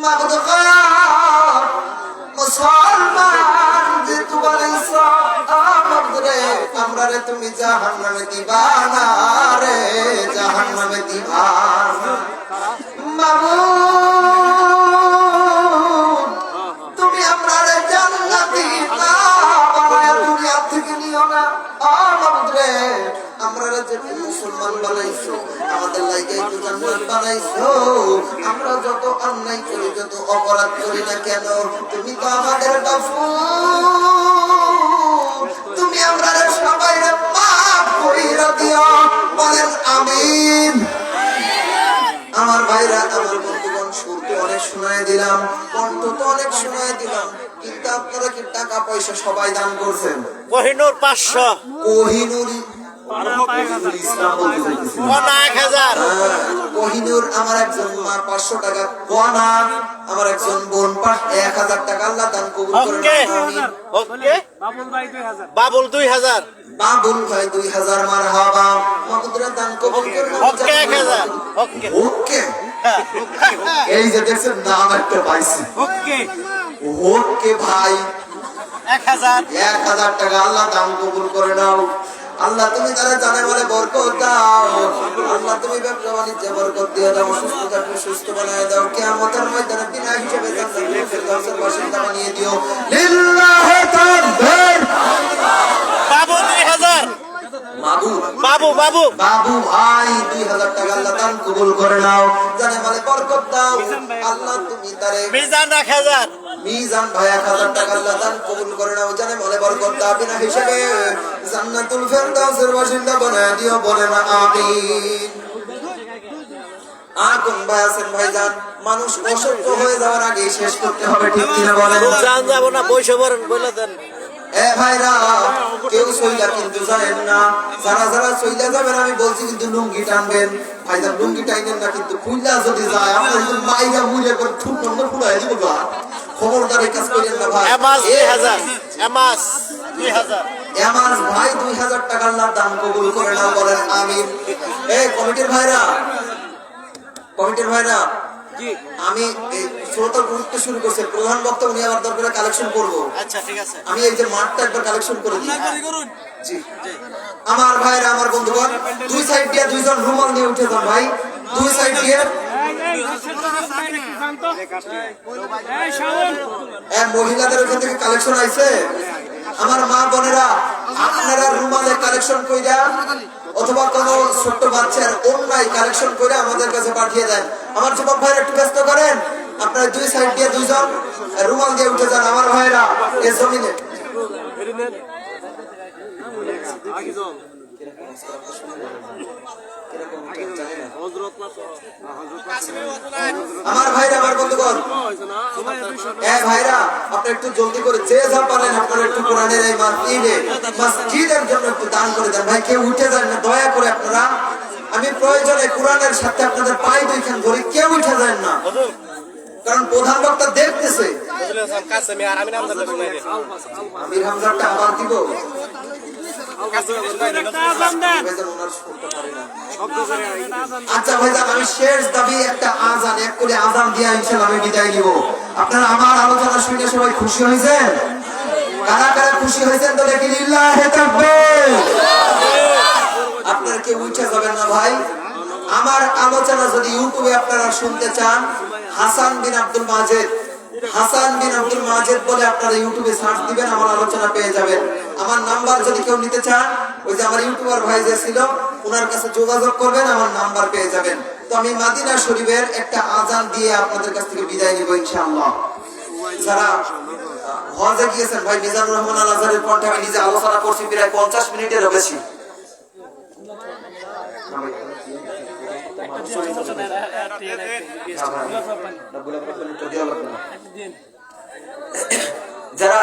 S4: মাবুদ গো মুসলমান যে তুমি বানাইছো মাবুদ রে আমরা রে তুমি জাহান্নামে দিবা না রে জাহান্নামে দিবা না মাবুদ তুমি আমরা রে জান্নাতি না বানায়া দুনিয়া থেকে নিও না মাবুদ রে আমরা রে যে মুসলমান বানাইছো আমাদের লাইগাই তো জান্নাত বানাইছো আমরা যত অন্যায় করি যত অপরাধ করি না কেন তুমি তো আমাদের গফুর তুমি আমরা রে সবাই রে মাফ কইরা দিও বলেন আমিন আমার ভাইরা আমার বন্ধুগণ সুর তো অনেক শোনায় দিলাম কণ্ঠ তো অনেক শোনায় দিলাম কিন্তু আপনারা কি টাকা পয়সা সবাই দান করছেন
S5: কোহিনুর 500
S4: কোহিনুর ইসলাম বলতে চাইতেছি।
S5: কোনা 1000
S4: কোহিনুর আমার একজন মা 500 টাকা গনা আমার একজন বোন 1000 টাকা আল্লাহ দান কবুল করেন
S5: ওকে
S4: আমিন
S5: ওকে বাবুল 2000
S4: বাবুল ভাই 2000 মারহাবা মাহমুদরা দান কবুল করেন
S5: ওকে 1000 ওকে
S4: ওকে এই যে দেখছেন নাম একটা পাইছি
S5: ওকে
S4: ওকে ভাই
S5: 1000
S4: 1000 টাকা আল্লাহ দান কবুল করে নাও আল্লাহ তুমি তারা জানে বলে বরকত দাও আল্লাহ তুমি ব্যবসা বাণিজ্যে বরকত দিয়ে দাও সুস্থ থাকলে সুস্থ বানায় দাও কিয়ামতের ময়দানে বিনা হিসেবে জান্নাতুল ফেরদাউসের বাসিন্দা বানিয়ে দিও লিল্লাহি তাকবীর
S5: বাবু 2000
S4: বাবু
S5: বাবু
S4: বাবু ভাই 2000 টাকা আল্লাহ দান কবুল করে নাও জানে বলে বরকত দাও আল্লাহ তুমি তারে
S5: মিজান 1000
S4: মিজান ভাই 1000 টাকা আল্লাহ দান কবুল করে নাও জানে বলে বরকত দাও বিনা হিসেবে জান্নাতুল ফেরদাউসের বাসিন্দা বানায় দিও বলে না আমিন আগুন ভাই আছেন ভাইজান মানুষ অসুস্থ হয়ে যাওয়ার আগে শেষ করতে হবে ঠিক কিনা বলেন
S5: জান যাব না পয়সা বলেন বলে দেন
S4: এ ভাইরা কেউ সইলা কিন্তু জানেন না যারা যারা সইলা যাবেন আমি বলছি কিন্তু লুঙ্গি টানবেন ভাইজান লুঙ্গি টাইনেন না কিন্তু খুললা যদি যায় আমরা কিন্তু মাইরা মুইরা করে ঠুট নম্বর ফুলাই দিব গা খবরদার এই কাজ করেন না ভাই
S5: এমাস 2000 এমাস 2000
S4: এমাস ভাই 2000 টাকা আল্লাহ দান কবুল করে নাও বলেন আমিন এই কমিটির ভাইরা আমি শ্রোতা গুরুত্ব শুরু করছে প্রধান বক্তা উনি আবার দরকারে কালেকশন করবো
S5: আচ্ছা ঠিক আছে
S4: আমি এই যে মাঠটা একবার কালেকশন করে দিই জি আমার ভাইরা আমার বন্ধুগণ দুই সাইড দিয়ে দুইজন রুমাল নিয়ে উঠে যান ভাই দুই সাইড দিয়ে মহিলাদের ওখান থেকে কালেকশন আইছে আমার মা বোনেরা আপনারা রুমালে কালেকশন কইরা অথবা কোন ছোট্ট বাচ্চার অন্যায় কালেকশন করে আমাদের কাছে পাঠিয়ে দেন আমার যুবক ভাইরা একটু ব্যস্ত করেন আপনারা দুই সাইড দিয়ে দুইজন রুমাল দিয়ে উঠে যান আমার ভাইরা এই জমিনে আমার ভাইরা আমার বন্ধুগণ ভাইরা আপনি একটু জলদি করে যে যা পারেন আপনারা একটু কোরআনের এই মসজিদের জন্য একটু দান করে দেন ভাই কেউ উঠে যান না দয়া করে আপনারা আমি প্রয়োজনে কোরআনের সাথে আপনাদের পাই দুইখান ধরে কেউ উঠে যান না কারণ প্রধান বক্তা দেখতেছে আমির হামজারটা আবার দিব আচ্ছা ভাইজান আমি শেষ দাবি একটা আজান এক করে আজান দিয়ে ইনশাআল্লাহ আমি বিদায় নিব আপনারা আমার আলোচনা শুনে সবাই খুশি হয়েছেন কারা কারা খুশি হয়েছেন তো দেখি লিল্লাহি তাকবীর আপনারা কেউ উঠে যাবেন না ভাই আমার আলোচনা যদি ইউটিউবে আপনারা শুনতে চান হাসান বিন আব্দুল মাজেদ বলে আপনারা ইউটিউবে সার্চ দিবেন আমার আলোচনা পেয়ে যাবেন আমার নাম্বার যদি কেউ নিতে চান ওই যে আমার ইউটিউবার ভাই যে ছিল ওনার কাছে যোগাযোগ করবেন আমার নাম্বার পেয়ে যাবেন তো আমি মাদিনা শরীফের একটা আজান দিয়ে আপনাদের কাছ থেকে বিদায় নিব ইনশাআল্লাহ যারা হজে গিয়েছেন ভাই মিজানুর রহমান আল আজহারের কণ্ঠে আমি নিজে আলোচনা করছি প্রায় 50 মিনিটেরও বেশি যারা